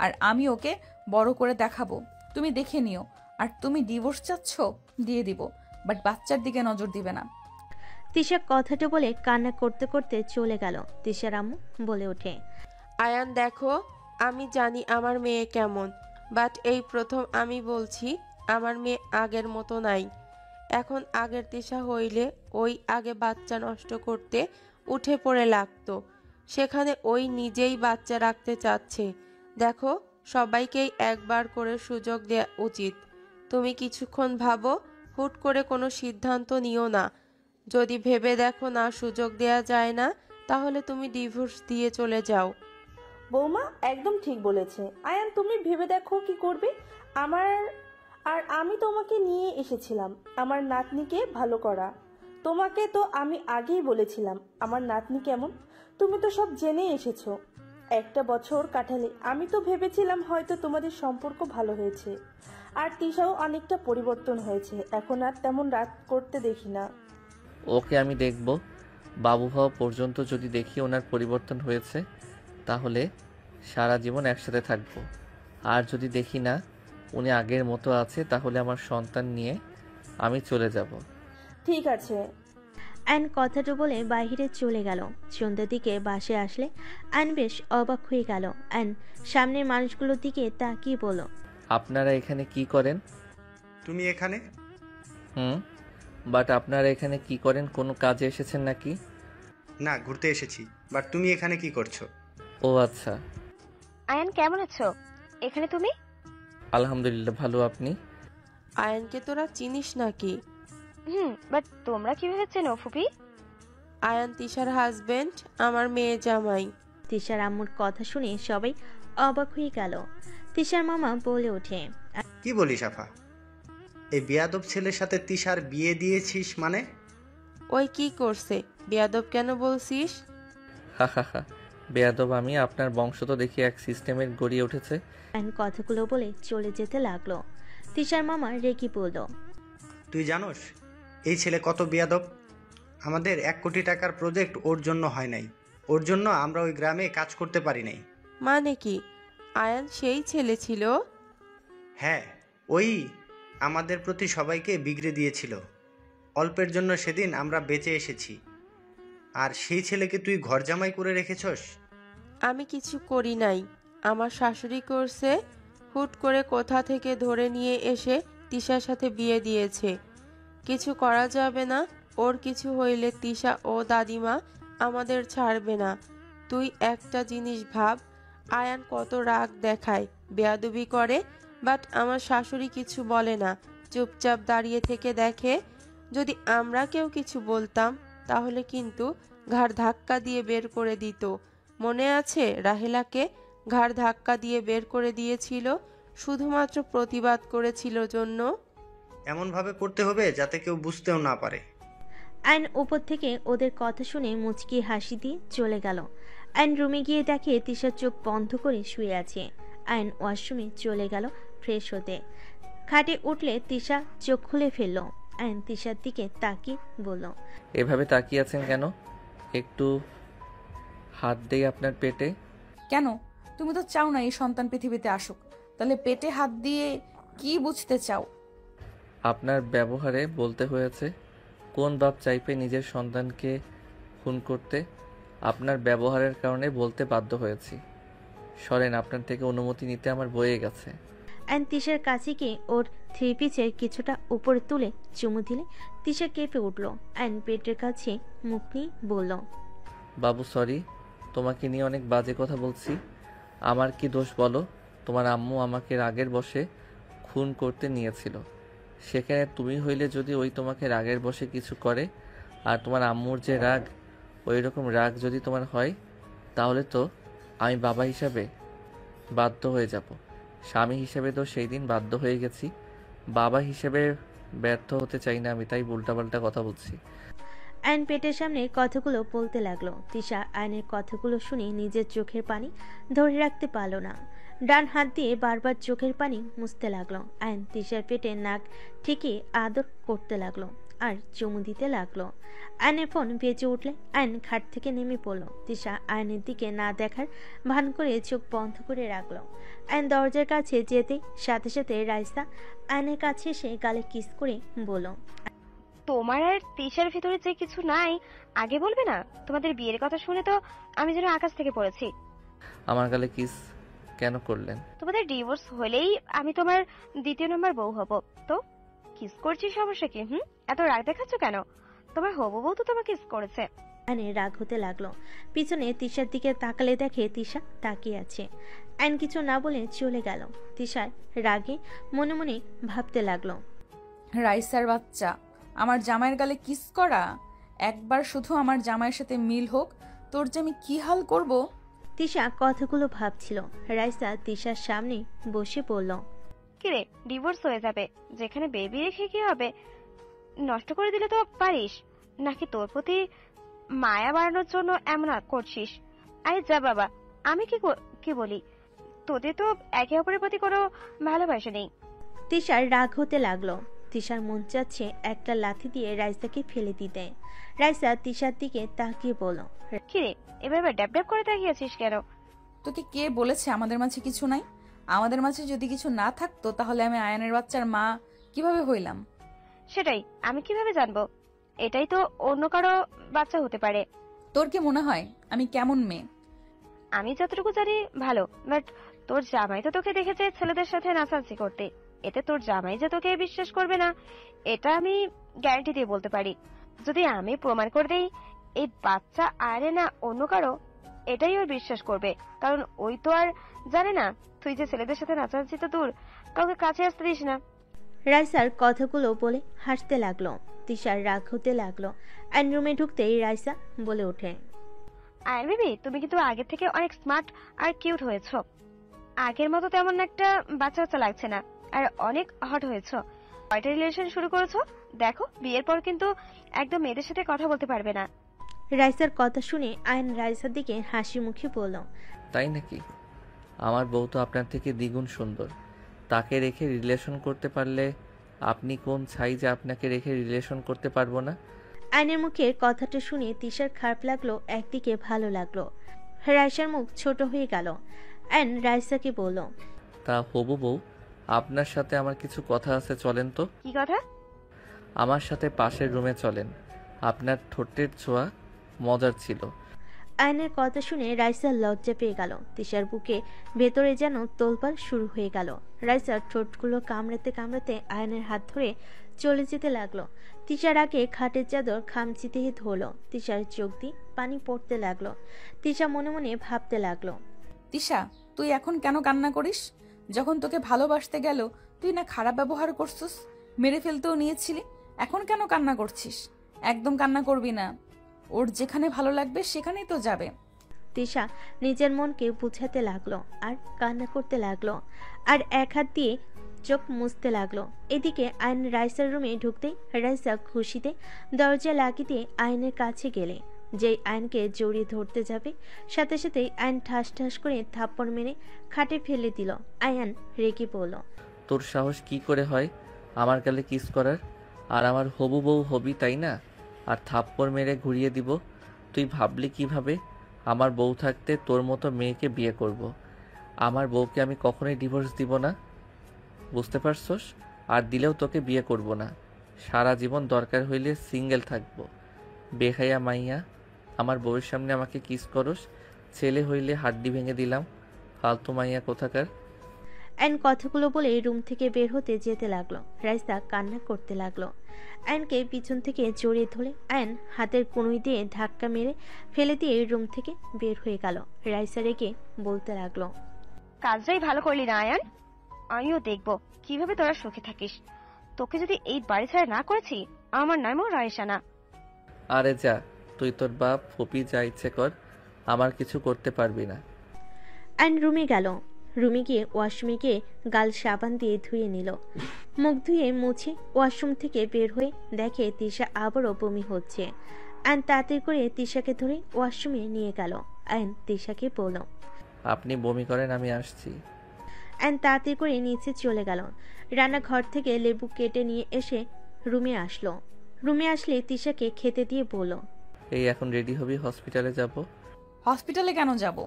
আর আমি ওকে বড় করে দেখাবো, তুমি দেখে নিও। আর তুমি ডিভোর্স চাচ্ছ, দিয়ে দিব, বাট বাচ্চার দিকে নজর দিবে না। তিশা কথাটা বলে কান্না করতে করতে চলে গেল। তিশার আম্মু বলে ওঠে, আয়ান দেখো, আমি জানি আমার মেয়ে কেমন, বাট এই প্রথম আমি বলছি আমার মেয়ে আগের মতো নাই। এখন আগের তিশা হইলে ওই আগে বাচ্চা নষ্ট করতে উঠে পড়ে লাগতো, সেখানে ওই নিজেই বাচ্চা রাখতে চাচ্ছে। দেখো, সবাইকেই একবার করে সুযোগ দেওয়া উচিত। তুমি কিছুক্ষণ ভাবো, হুট করে কোনো সিদ্ধান্ত নিও না। যদি ভেবে দেখো না সুযোগ দেয়া যায় না, তাহলে তুমি ডিভোর্স দিয়ে চলে যাও। বৌমা একদম ঠিক বলেছে। আয়ান, তুমি ভেবে দেখো কি করবে। আমার আর আমি তোমাকে নিয়ে এসেছিলাম আমার নাতনিকে ভালো করা। তোমাকে তো আমি আগেই বলেছিলাম আমার নাতনি কেমন, তুমি তো সব জেনে এসেছো। একটা বছর কাটালে আমি তো ভেবেছিলাম হয়তো তোমাদের সম্পর্ক ভালো হয়েছে, আর তিশাও অনেকটা পরিবর্তন হয়েছে, এখন আর তেমন রাগ করতে দেখি না। ওকে আমি দেখব। বাবু হওয়া পর্যন্ত যদি দেখি ওনার পরিবর্তন হয়েছে, তাহলে সারা জীবন একসাথে থাকবো। আর যদি দেখি না উনি আগের মতো আছে, তাহলে আমার সন্তান নিয়ে আমি চলে যাব। ঠিক আছে। আয়ন কথাটা বলে বাইরে চলে গেল। সন্ধ্যার দিকে বাসে আসলে আয়ন বেশ অবাক হয়ে গেল। আয়ন সামনের মানুষগুলোর দিকে তাকিয়ে বলল, আপনারা এখানে কি করেন? তুমি এখানে? বাট আপনারা এখানে কি করেন? কোনো কাজে এসেছেন নাকি? না, ঘুরতে এসেছি। বাট তুমি এখানে কি করছো? ও আচ্ছা। আয়ান কেমন আছো? এখানে তুমি? আলহামদুলিল্লাহ ভালো, আপনি? আয়ানকে তোরা চিনিস নাকি? বাট তোমরা কিভাবে চেনো ফুপি? আয়ান তিশার হাজবেন্ড, আমার মেয়ে জামাই। তিশার আম্মুর কথা শুনে সবাই অবাক হয়ে গেল। তিশার মামা বলে ওঠে, কি বলিস আফা? এই বেয়াদব ছেলের সাথে তিশার বিয়ে দিয়েছিস মানে? ওই কি করছে? বেয়াদব কেন বলছিস? হা হা হা, বেয়াদব আমি? আপনার বংশ তো দেখি এক সিস্টেমের গড়িয়ে উঠেছে। আয়ন কথাগুলো বলে চলে যেতে লাগলো। তিশার মামা রেগে বলল, তুই জানোস এই ছেলে কত বেয়াদব? আমাদের 1 কোটি টাকার প্রজেক্ট ওর জন্য হয় নাই। ওর জন্য আমরা ওই গ্রামে কাজ করতে পারি নাই। মানে কি আয়ান সেই ছেলে ছিল? হ্যাঁ, ওই আমাদের প্রতি সবাইকে বিগড়ে দিয়েছিল। অল্পের জন্য সেদিন আমরা বেঁচে এসেছি। আর সেই ছেলেকে তুই ঘর জামাই করে রেখেছস? আমি কিছু করি নাই, আমার শাশুড়ি করছে। হুট করে কোথা থেকে ধরে নিয়ে এসে তিশার সাথে বিয়ে দিয়েছে। কিছু করা যাবে না। ওর কিছু হইলে তিশা ও দাদিমা আমাদের ছাড়বে না। তুই একটা জিনিস ভাব, আয়ান কত রাগ দেখায়, বেয়াদবি করে, বাট আমার শাশুড়ি কিছু বলে না, চুপচাপ দাঁড়িয়ে থেকে দেখে। যদি আমরা কেউ কিছু বলতাম তাহলে কিন্তু ঘাড় ধাক্কা দিয়ে বের করে দিত। মনে আছে রাহেলাকে ঘাড় ধাক্কা দিয়ে বের করে দিয়েছিল? শুধুমাত্র প্রতিবাদ করেছিল জন্য। এমনভাবে করতে হবে যাতে কেউ বুঝতেও না পারে। আয়ন উপর থেকে ওদের কথা শুনে মুচকি হাসি দিয়ে চলে গেল। আয়ন রুমে গিয়ে দেখে তিশার চোখ বন্ধ করে শুয়ে আছে। আয়ন ওয়াশরুমে চলে গেল ফ্রেশ হতে। খাটে উঠলে তিশা চোখ খুলে ফেলল। আয়ন তিশার দিকে তাকিয়ে বলল, এভাবে তাকিয়ে আছেন কেন? একটু হাত দেই আপনার পেটে। কেন? তুমি তো চাও না এই সন্তান পৃথিবীতে আসুক, তাহলে পেটে হাত দিয়ে কি বুঝতে চাও? আপনার ব্যবহারে বলতে হয়েছে। কোন বাপ চাইবে নিজের সন্তানকে খুন করতে? আপনার ব্যবহারের কারণে বলতে বাধ্য হয়েছি। সরেন, আপনার থেকে অনুমতি নিতে আমার বয়ে গেছে। আয়ন তিশার কাছে গিয়ে ওর থ্রি পিসের কিছুটা উপরে তুলে চুমু দিলে তিশা কেঁপে উঠল। আয়ন পেটের কাছে মুখ নিয়ে বলল, বাবু সরি, তোমাকে নিয়ে অনেক বাজে কথা বলছি। আমার কি দোষ বলো? তোমার আম্মু আমাকে রাগের বশে খুন করতে নিয়েছিল। সেখানে তুমি হইলে যদি ওই তোমাকে রাগের বশে কিছু করে, আর তোমার আম্মুর যে রাগ, ওই রকম রাগ যদি তোমার হয়, তাহলে তো আমি বাবা হিসাবে বাধ্য হয়ে যাব। স্বামী হিসেবে তো সেই দিন বাধ্য হয়ে গেছি, বাবা হিসেবে ব্যর্থ হতে চাই না আমি, তাই উল্টাপাল্টা কথা বলছি। আয়ন পেটের সামনে কথাগুলো বলতে লাগলো। তিশা আয়নের কথাগুলো শুনে নিজের চোখের পানি ধরে রাখতে পারল না। ডান হাত দিয়ে বারবার চোখের পানি মুছতে লাগলো। আয়ন তিশার পেটে নাক ঠিকই আদর করতে লাগলো আর চুমু দিতে লাগলো। আয়নের ফোন বেজে উঠলে আয়ন খাট থেকে নেমে পড়লো। তিশা আয়নের দিকে না দেখার ভান করে চোখ বন্ধ করে রাখলো। আয়ন দরজার কাছে যেতে সাথে সাথে রাইসা আয়নের কাছে এসে গালে কিস করে বলল, তোমার আর তিশার ভিতরে যে কিছু নাই আগে বলবে না? তোমাদের বিয়ের কথা শুনে তো আমি যেন আকাশ থেকে পড়েছি। আমার গালে কিস কেন করলেন? তোমাদের ডিভোর্স হলেই আমি তোমার দ্বিতীয় নম্বর বউ হব। তো কিস করছি, সমস্যা কি? এত রাগ দেখাচ্ছ কেন? তোমার হবু বউ তো তোমাকে কিস করেছে। আয়নের রাগ হতে লাগলো। পিছনে তিশার দিকে তাকালে দেখে তিশা তাকিয়ে আছে। আয়ন কিছু না বলে চলে গেল। তিশার রাগে মনে মনে ভাবতে লাগলো, রাইসার বাচ্চা, আমার জামাইয়ের গালে কিস করা! একবার শুধু আমার জামাইয়ের সাথে মিল হোক, তোর যে আমি কি হাল করব। তিশা কথাগুলো ভাবছিল। রাইসা তিশার সামনে বসে পড়ল। কিরে, ডিভোর্স হয়ে যাবে, যেখানে বেবি রেখে কি হবে? নষ্ট করে দিলে তো পারিস, নাকি তোর প্রতি মায়া বাড়ানোর জন্য এমন করছিস? আরে যা বাবা, আমি কি বলি, তোদের তো একে অপরের প্রতি কোনো ভালোবাসা নেই। তিশার রাগ হতে লাগলো। তিশার মন চাচ্ছে একটা লাথি দিয়ে রাইসাকে ফেলে দিতে। রাইসা তিশার দিকে তাকিয়ে বলল, কিরে, এবার ড্যাব ড্যাব করে তাকিয়েছিস কেন? তোকে কে বলেছে আমাদের মাঝে কিছু নাই? আমাদের মাঝে যদি কিছু না থাকতো তাহলে আমি আয়নের বাচ্চার মা কিভাবে হইলাম? সেটাই আমি কিভাবে জানবো? এটাই তো অন্য কারো বাচ্চা হতে পারে। তোর কি মনে হয় আমি কেমন মেয়ে? আমি যতটুকু জানি ভালো, বাট তোর জামাই তো তোকে দেখেছে ছেলেদের সাথে নাচানাচি করতে। এতে তোর জামাই যে তোকে বিশ্বাস করবে না, এটা আমি গ্যারান্টি দিয়ে বলতে পারি। যদি আমি প্রমাণ করে দেই এই বাচ্চা আরে না অন্য কারো, এটাই ওর বিশ্বাস করবে। কারণ ওই তো আর জানে না তুই যে ছেলেদের সাথে নাচানাচি তো দূর, কাউকে কাছে আসতে দিস না। রাইসার কথাগুলো বলে হাসতে লাগলো। তিশার রাগ হতে লাগলো। আইন রুমে ঢুকতেই রাইসা বলে ওঠে, আর বেবি, তুমি কিন্তু আগের থেকে অনেক স্মার্ট আর কিউট হয়েছো। আগের মতো তেমন একটা বাচ্চা বাচ্চা লাগছে না, আর অনেক হট হয়েছো। কয়টা রিলেশন শুরু করেছো? দেখো, বিয়ের পর কিন্তু একদম মেয়েদের সাথে কথা বলতে পারবে না। রাইসার কথা শুনে আয়ন রাইসার দিকে হাসি মুখে বলল, তাই নাকি? আমার বউ তো আপনার থেকে দ্বিগুণ সুন্দর। তাকে রেখে রিলেশন করতে পারলে আপনি কোন ছাই যে আপনাকে রেখে রিলেশন করতে পারবো না? আয়নের মুখে কথাটা শুনে তিশার খারাপ লাগলো, একদিকে ভালো লাগলো। রাইসার মুখ ছোট হয়ে গেল। আয়ন রাইসাকে বলল, তা হবু বউ, আপনার সাথে আমার কিছু কথা আছে, চলেন তো। কি কথা? আমার সাথে পাশের রুমে চলেন। আপনার ঠোঁটের ছোঁয়া মজার ছিল। আয়নের কথা শুনে রাইসার লজ্জা পেয়ে গেল। তিশার বুকে ভেতরে যেন তোলপাড় শুরু হয়ে গেল। রাইসার ঠোঁটগুলো কামড়াতে কামড়াতে আয়নের হাত ধরে চলে যেতে লাগলো। তিশার আগে খাটের চাদর খামচিতে ধরলো। তিশার চোখ দিয়ে পানি পড়তে লাগলো। তিশা মনে মনে ভাবতে লাগলো, তিশা, তুই এখন কেন কান্না করিস? যখন তোকে ভালোবাসতে গেল তুই না খারাপ ব্যবহার করছিস, মেরে ফেলতেও নিয়েছিলি, এখন কেন কান্না করছিস? একদম কান্না করবি না। ওর যেখানে ভালো লাগবে সেখানেই তো যাবে। তিশা নিজের মনকে বুঝাতে লাগলো আর কান্না করতে লাগলো, আর এক হাত দিয়ে চোখ মুছতে লাগলো। এদিকে আয়ন রাইসার রুমে ঢুকতেই রাইসা খুশিতে দরজা লাগিয়ে দিয়ে আয়নের কাছে গেলে যেই আয়নকে জড়িয়ে ধরতে যাবে, সাথে সাথেই আয়ন ঠাস ঠাস করে থাপ্পড় মেরে খাটে ফেলে দিল। আয়ন রেগে বলল, তোর সাহস কি করে হয় আমার গালে কিস করার? আর আমার হবু বউ হবি তাই না? আর থাপ্পড় মেরে ঘুরিয়ে দিব? তুই ভাবলি কিভাবে আমার বউ থাকতে তোর মতো মেয়েকে বিয়ে করব? আমার বউকে আমি কখনোই ডিভোর্স দিব না, বুঝতে পারছস? আর দিলেও তোকে বিয়ে করব না। সারা জীবন দরকার হইলে সিঙ্গেল থাকবো। বেহাইয়া মাইয়া, আমার বউয়ের সামনে আমাকে কিস করস? ছেলে হইলে হাড্ডি ভেঙে দিলাম। ফালতু মাইয়া কোথাকার। আয়ন কথাগুলো বলে রুম থেকে বের হতে যেতে লাগলো। রাইসা কান্না করতে লাগলো। আয়নকে পিছন থেকে জড়িয়ে ধরে আয়ন হাতের কনুই দিয়ে ধাক্কা মেরে ফেলে দিয়ে রুম থেকে বের হয়ে গেল। রাইসা রেগে বলতে লাগলো, কাজটাই ভালো করলি না আয়ান। আমিও দেখবো কিভাবে তোরা সুখে থাকিস। তোকে যদি এই বাড়ি ছাড়া না করেছি, আমার নামও রায়সা না। আরে যা, তুই তোর বাপ ফুপি যা ইচ্ছে কর, আমার কিছু করতে পারবি না। আয়ন রুমে গেল। রুমে গিয়ে ওয়াশরুমে গিয়ে গাল সাবান দিয়ে ধুয়ে নিল। মুখ ধুয়ে মুছে ওয়াশরুম থেকে বের হয়ে দেখে তিশা আবারও বমি হচ্ছে। আয়ন তাড়াতাড়ি করে তিশাকে ধরে ওয়াশরুমে নিয়ে গেল। আয়ন তিশাকে বলল, আপনি বমি করেন, আমি আসছি। আয়ন তাড়াতাড়ি করে নিচে চলে গেল। রান্নাঘর থেকে লেবু কেটে নিয়ে এসে রুমে আসলো। রুমে আসলে তিশাকে খেতে দিয়ে বলল, এই এখন রেডি হবি, হসপিটালে যাব। হসপিটালে কেন যাব?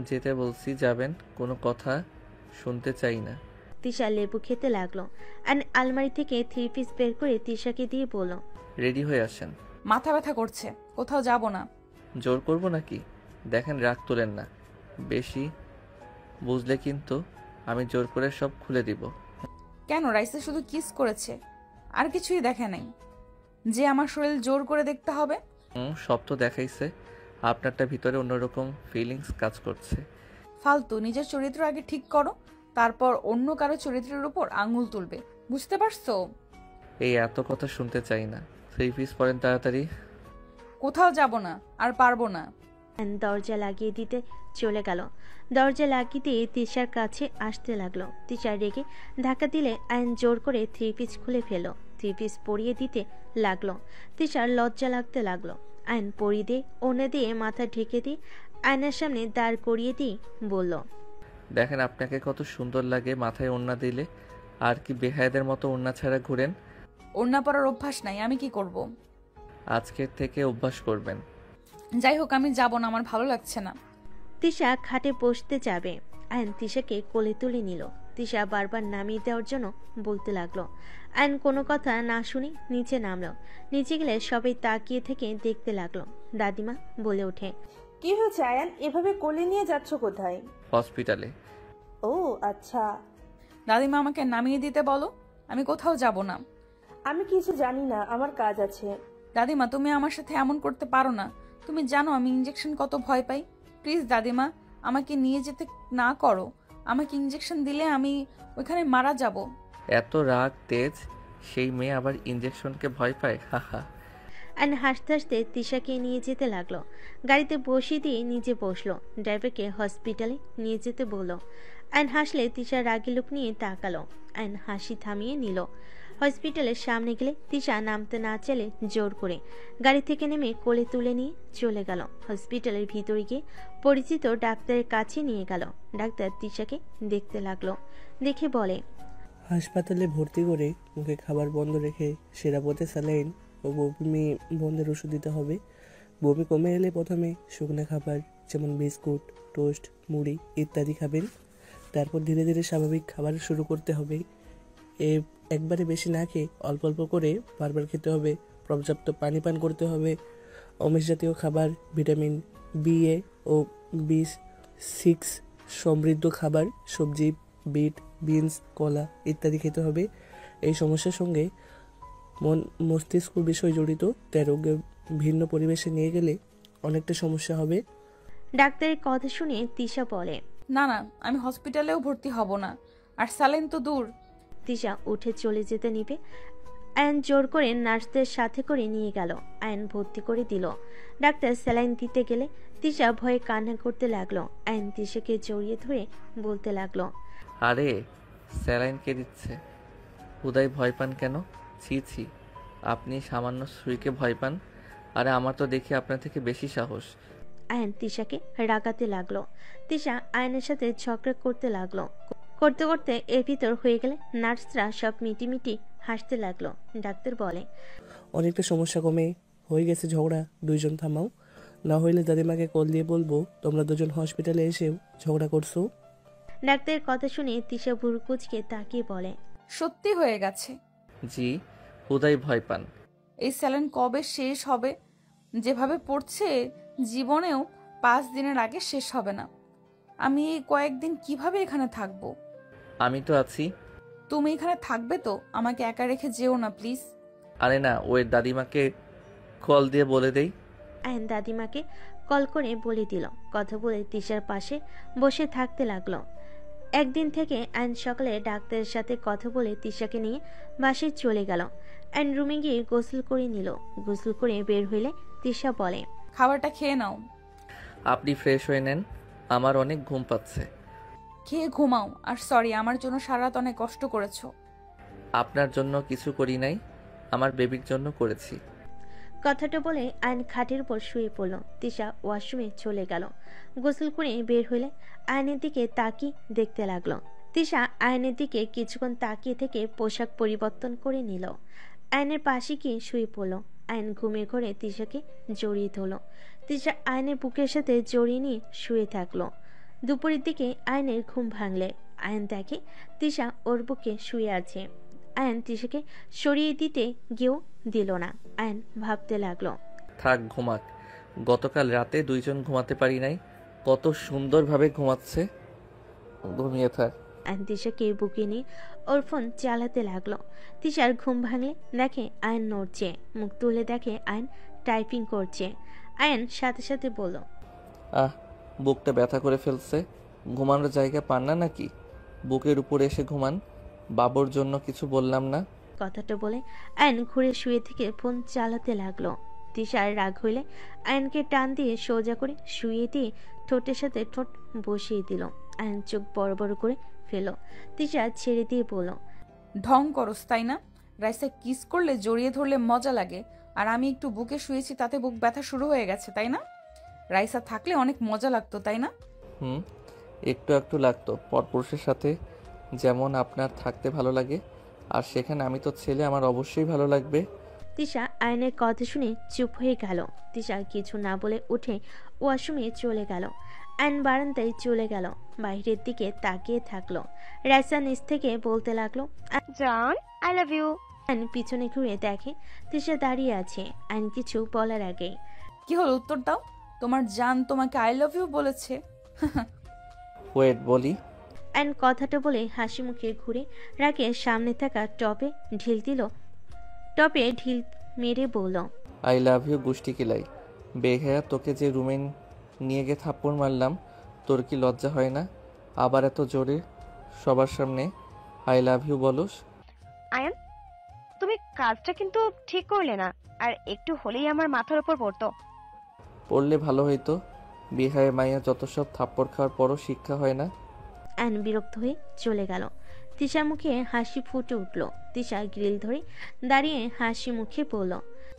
যেতে বলছি, যাবেন? কোনো কথা শুনতে চাই না। তিশা লেবু খেতে লাগলো। আয়ন আলমারি থেকে 3 পিস বের করে তিশাকে দিয়ে বলল, রেডি হয়ে আসেন। মাথা ব্যথা করছে, কোথাও যাব না। জোর করব নাকি? দেখেন, রাগ তোলেন না বেশি, বুঝলে কিন্তু আমি জোর করে সব খুলে দিব। কেন? রাইসে শুধু কিস করেছে, আর কিছুই দেখে নাই যে আমার শরীর জোর করে দেখতে হবে। সব তো দেখাইছে, আপনারটা ভিতরে অন্যরকম ফিলিংস কাজ করছে। ফালতু, নিজের চরিত্র আগে ঠিক করো, তারপর অন্য কারো চরিত্রের উপর আঙুল তুলবে, বুঝতে পারছো? এই এত কথা শুনতে চাই না। 3 পিস পরেন তাড়াতাড়ি। কোথাও যাব না, আর পারবো না। আয়ন দরজা লাগিয়ে দিতে চলে গেল। দরজা লাগিয়ে দিয়ে তিশার কাছে আসতে লাগলো। তিশা রেগে ধাক্কা দিলে আয়ন জোর করে 3 পিস খুলে ফেল। 3 পিস পরিয়ে দিতে লাগলো। তিশার লজ্জা লাগতে লাগলো। আয়ন পরিয়ে দিয়ে ওড়না দিয়ে মাথা ঢেকে দিয়ে আয়নার সামনে দাঁড় করিয়ে দিয়ে বলল, দেখেন আপনাকে কত সুন্দর লাগে মাথায় ওড়না দিলে। আর কি বেহায়াদের মতো ওড়না ছাড়া ঘুরেন? ওড়না পরার অভ্যাস নাই, আমি কি করব? আজকের থেকে অভ্যাস করবেন। যাই হোক, আমি যাব না, আমার ভালো লাগছে না। তিশা খাটে বসতে যাবে। আয়ন তিশাকে কোলে তুলে নিল। তিশা বারবার নামিয়ে দেওয়ার জন্য বলতে লাগলো। আয়ন কোনো কথা না শুনে নিচে নামলো। নিচে গেলে সবাই তাকিয়ে থেকে দেখতে লাগলো। দাদিমা বলে ওঠে, কি হয়েছে আয়ান, এভাবে কোলে নিয়ে যাচ্ছ কোথায়? হসপিটালে। ও আচ্ছা। দাদিমা আমাকে নামিয়ে দিতে বলো, আমি কোথাও যাব না। আমি কিছু জানি না, আমার কাজ আছে। দাদিমা, তুমি আমার সাথে এমন করতে পারো না। তুমি জানো আমি ইঞ্জেকশন কত ভয় পাই। প্লিজ দাদিমা, আমাকে নিয়ে যেতে না করো। আমাকে ইঞ্জেকশন দিলে আমি ওইখানে মারা যাব। এত রাগ তেজ, সেই মেয়ে আবার ইঞ্জেকশনকে ভয় পায়? হাহা। আয়ন হাসতে হাসতে তিশাকে নিয়ে যেতে লাগলো। গাড়িতে বসিয়ে দিয়ে নিজে বসলো। ড্রাইভারকে হসপিটালে নিয়ে যেতে বলল। আয়ন হাসলে তিশা রাগি লোক নিয়ে তাকালো। আয়ন হাসি থামিয়ে নিল। হসপিটালের সামনে গেলে তিশা নামতে না চাইলে জোর করে গাড়ি থেকে নেমে কোলে তুলে নিয়ে চলে গেল। হসপিটালের ভিতরে গিয়ে পরিচিত ডাক্তারের কাছে নিয়ে গেল। ডাক্তার তিশাকে দেখতে লাগলো। দেখে বলে, হাসপাতালে ভর্তি করে মুখে খাবার বন্ধ রেখে সেরাপথে স্যালাইন ও বমি বন্ধের ওষুধ দিতে হবে। বমি কমে এলে প্রথমে শুকনো খাবার যেমন বিস্কুট, টোস্ট, মুড়ি ইত্যাদি খাবেন। তারপর ধীরে ধীরে স্বাভাবিক খাবার শুরু করতে হবে। একবারে বেশি না খেয়ে অল্প অল্প করে বারবার খেতে হবে। পর্যাপ্ত পানি পান করতে হবে। আমিষ জাতীয় খাবার, ভিটামিন BA ও B6 সমৃদ্ধ খাবার, সবজি, বিট, বিনস, কলা ইত্যাদি খেতে হবে। এই সমস্যার সঙ্গে মস্তিষ্ক বিষয় জড়িত, তাই রোগে ভিন্ন পরিবেশে নিয়ে গেলে অনেকটা সমস্যা হবে। ডাক্তারের কথা শুনে তিশা বলে, না না, আমি হসপিটালেও ভর্তি হব না, আর স্যালাইন তো দূর। তিশা উঠে চলে যেতে নিবে। আয়ন জোর করে নার্সদের সাথে করে নিয়ে গেল। আয়ন ভর্তি করে দিল। ডাক্তার স্যালাইন দিতে গেলে তিশা ভয়ে কান্না করতে লাগলো। আয়ন তিশাকে জড়িয়ে ধরে বলতে লাগলো, আরে স্যালাইন কে দিচ্ছে? হুদাই ভয় পান কেন? ছি ছি, আপনি সামান্য সুইকে ভয় পান, আরে আমার তো দেখি আপনার থেকে বেশি সাহস। আয়ন তিশাকে রাগাতে লাগলো। তিশা আয়নের সাথে ঝগড়া করতে লাগলো। করতে করতে এর ভিতর হয়ে গেলে নার্সরা সব মিটিমিটি হাসতে লাগলো। ডাক্তার বলে, অনেকটা সমস্যা কমে হয়ে গেছে ঝগড়া, দুইজন থামাও, না হইলে দাদিমাকে কল দিয়ে বলবো তোমরা দুজন হসপিটালে এসেও ঝগড়া করছো। ডাক্তারের কথা শুনে তিশা ভুরু কুঁচকে তাকিয়ে বলে, সত্যি হয়ে গেছে। জি, হুদাই ভয় পান। এই স্যালাইন কবে শেষ হবে? যেভাবে পড়ছে জীবনেও 5 দিনের আগে শেষ হবে না। আমি এই কয়েকদিন কিভাবে এখানে থাকবো? আমি তো আছি। তুমি এখানে থাকবে তো? আমাকে একা রেখে যেও না প্লিজ। আরে না, ওই দাদিমাকে কল দিয়ে বলে দেই। আয়ন দাদিমাকে কল করে বলে দিল। কথা বলে তিশার পাশে বসে থাকতে লাগলো। একদিন থেকে আয়ন সকালে ডাক্তারের সাথে কথা বলে তিশাকে নিয়ে বাসায় চলে গেল। আয়ন রুমে গিয়ে গোসল করে নিল। গোসল করে বের হইলে তিশা বলে, খাবারটা খেয়ে নাও। আপনি ফ্রেশ হয়ে নেন, আমার অনেক ঘুম পাচ্ছে। খেয়ে ঘুমাও। আর সরি, আমার জন্য সারা রাত অনেক কষ্ট করেছো। আপনার জন্য কিছু করি নাই, আমার বেবির জন্য করেছি। কথাটা বলে আয়ন খাটের উপর শুয়ে পড়ল। তিশা ওয়াশরুমে চলে গেল। গোসল করে বের হলে আয়নের দিকে তাকিয়ে দেখতে লাগলো। তিশা আয়নের দিকে কিছুক্ষণ তাকিয়ে থেকে পোশাক পরিবর্তন করে নিল। আয়নের পাশে গিয়ে শুয়ে পড়ল। আয়ন ঘুমের ঘরে তিশাকে জড়িয়ে ধরল। তিশা আয়নের বুকের সাথে জড়িয়ে নিয়ে শুয়ে থাকলো। দুপুরের দিকে আয়নের ঘুম ভাঙলে আয়ন দেখে তিশা ওর বুকে শুয়ে আছে। আয়ন তিশাকে সরিয়ে দিতে গিয়েও দিল না। আয়ন ভাবতে লাগলো, থাক ঘুমাক, গতকাল রাতে দুইজন ঘুমাতে পারি নাই, কত সুন্দরভাবে ঘুমাচ্ছে, ঘুমিয়ে থাক। আয়ন তিশাকে বুকে নিয়ে ওর ফোন চালাতে লাগলো। তিশার ঘুম ভাঙলে দেখে আয়ন নড়ছে, মুখ তুলে দেখে আয়ন টাইপিং করছে। আয়ন সাথে সাথে বলল, আহ, বুকটা ব্যথা করে ফেলছে, ঘুমানোর জায়গা পান না নাকি? বুকের উপরে এসে ঘুমান, বাবুর জন্য কিছু বললাম না। কথাটা বলে আয়ন ঘুরে শুয়ে থেকে ফোন চালাতে লাগলো। তিশার রাগ হইলে আয়নকে টান দিয়ে সোজা করে শুয়ে দিয়ে ঠোঁটের সাথে ঠোঁট বসিয়ে দিল। আয়ন চোখ বড় বড় করে ফেল। তিশা ছেড়ে দিয়ে বলল, ঢং করস তাই না? রাইসা কিস করলে জড়িয়ে ধরলে মজা লাগে, আর আমি একটু বুকে শুয়েছি তাতে বুক ব্যথা শুরু হয়ে গেছে তাই না? রাইসা থাকলে অনেক মজা লাগতো তাই না? একটু একটু লাগতো, পরপুরুষের সাথে যেমন আপনার থাকতে ভালো লাগে, আর সেখানে আমি তো ছেলে, আমার অবশ্যই ভালো লাগবে। তিশা আয়নের কথা শুনে চুপ হয়ে গেল। তিশা কিছু না বলে উঠে ওয়াশরুমে চলে গেল। আয়ন বারান্দায় চলে গেল, বাইরের দিকে তাকিয়ে থাকলো। রাইসা নিচ থেকে বলতে লাগলো, জান, আই লাভ ইউ। আয়ন পিছনে ঘুরে দেখে তিশা দাঁড়িয়ে আছে। আয়ন কিছু বলার আগে, কি হলো, উত্তর দাও। তোমার জান তোমাকে আই লাভ ইউ বলেছে? ওয়েট বলি। আয়ন কথাটা বলে হাসি মুখে ঘুরে রাগে সামনে থাকা টপে ঢিল দিল। টপে ঢিল মেরে বলল, আই লাভ ইউ গুষ্টি কিলাই, বেহায়া, তোকে যে রুমে নিয়ে গিয়ে থাপ্পড় মারলাম, তোর কি লজ্জা হয় না? আবার এত জোরে সবার সামনে আই লাভ ইউ বলস? আয়ান, তুমি কাজটা কিন্তু ঠিক করলে না, আর একটু হলেই আমার মাথার উপর পড়তো। পড়লে ভালো হইতো, বেহায়া মাইয়া যত সব থাপ্পড় খাওয়ার পরও শিক্ষা হয় না। আয়ন বিরক্ত হয়ে চলে গেল। তিশার মুখে হাসি ফুটে উঠল। তিশা গ্রিল ধরে দাঁড়িয়ে হাসি মুখে বলল,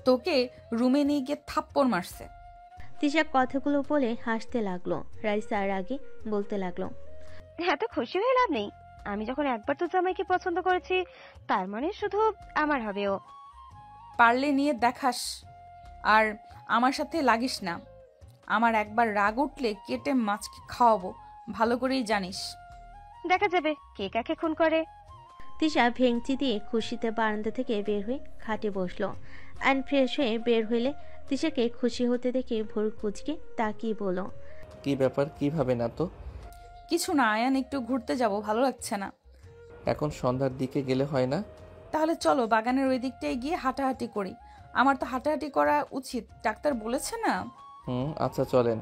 তোকে রুমে নিয়ে গিয়ে থাপ্পড় মারছে। তিশা কথাগুলো বলে হাসতে লাগলো। রাইসা আর আগে বলতে লাগলো, এত খুশি হয়ে লাভ নেই, আমি যখন একবার তো জামাইকে পছন্দ করেছি, তার মানে শুধু আমার হবে ও। পারলে নিয়ে দেখাস, আর আমার সাথে লাগিস না। আমার একবার রাগ উঠলে কেটে মাছকে খাওয়াবো, ভালো করেই জানিস। দেখা যাবে কে কাকে খুন করে। তিশা ভেঙচি দিয়ে খুশিতে বারান্দা থেকে বের হয়ে খাটে বসলো। আয়ন ফ্রেশ হয়ে বের হইলে তিশাকে খুশি হতে দেখে ভোর কুচকে তাকিয়ে বলল, কি ব্যাপার, কিভাবে না তো? কিছু না আয়ান, একটু ঘুরতে যাব, ভালো লাগছে না। এখন সন্ধ্যার দিকে গেলে হয় না? তাহলে চলো বাগানের ওই দিকটায় গিয়ে হাঁটাহাঁটি করি। আমার তো হাঁটাহাঁটি করা উচিত, ডাক্তার বলেছে না। আচ্ছা চলেন,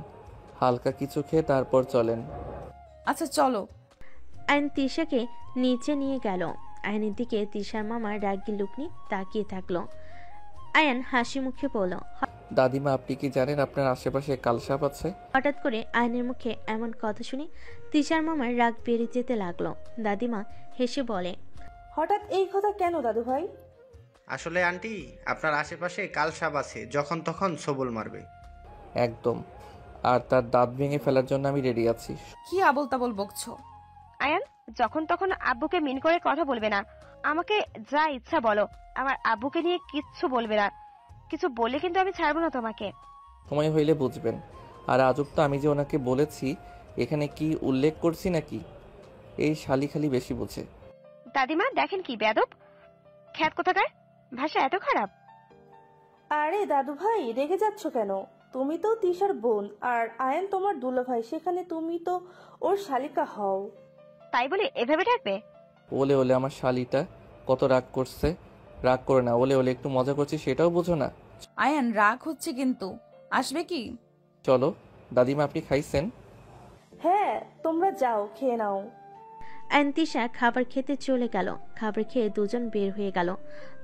হালকা কিছু খেয়ে তারপর চলেন। আচ্ছা চলো। আয়ন তিশাকে নিচে নিয়ে গেল। আয়নের দিকে তিশার মামা রাগি লুক নিয়ে তাকিয়ে থাকলো। আয়ন হাসি মুখে বলল, দাদিমা, আপনি কি জানেন আপনার আশেপাশে কালসাপ আছে? হঠাৎ করে আয়নের মুখে এমন কথা শুনে তিশার মামার রাগ বেড়ে যেতে লাগলো। দাদিমা হেসে বলে, হঠাৎ এই কথা কেন দাদু ভাই? আসলে আন্টি, আপনার আশেপাশে কালসাপ আছে, যখন তখন সবল মারবে। একদম, আর তার দাঁত ভেঙে ফেলার জন্য আমি রেডি আছি। কি আবল তাবল বকছো? আয়ান, যখন তখন আব্বুকে মিন করে কথা বলবে না। আমাকে যা ইচ্ছা বলো, আমার আব্বুকে নিয়ে কিচ্ছু বলবে না। কিছু বলে কিন্তু আমি ছাড়বো না তোমাকে। সময় হইলে বুঝবেন। আর আজব তো, আমি যে ওনাকে বলেছি, এখানে কি উল্লেখ করছি নাকি? এই শালি খালি বেশি বোঝে। দাদিমা দেখেন কি বেয়াদব, খ্যাত কোথাকার, ভাষা এত খারাপ। আরে দাদু ভাই, রেগে যাচ্ছ কেন? তুমি তো তিশার বোন, আর আয়ন তোমার দুলা ভাই, সেখানে তুমি তো ওর শালিকা হও। তাই বলে এভাবে ডাকবে? ওলে ওলে, আমার শালিটা কত রাগ করছে। রাগ করে না, ওলে ওলে একটু মজা করছি, সেটাও বোঝো না। আয়ান রাগ হচ্ছে কিন্তু, আসবে কি? চলো। দাদিমা, আপনি খাইছেন? হ্যাঁ, তোমরা যাও, খেয়ে নাও। আয়ন তিশা খাবার খেতে চলে গেল। খাবার খেয়ে দুজন বের হয়ে গেল।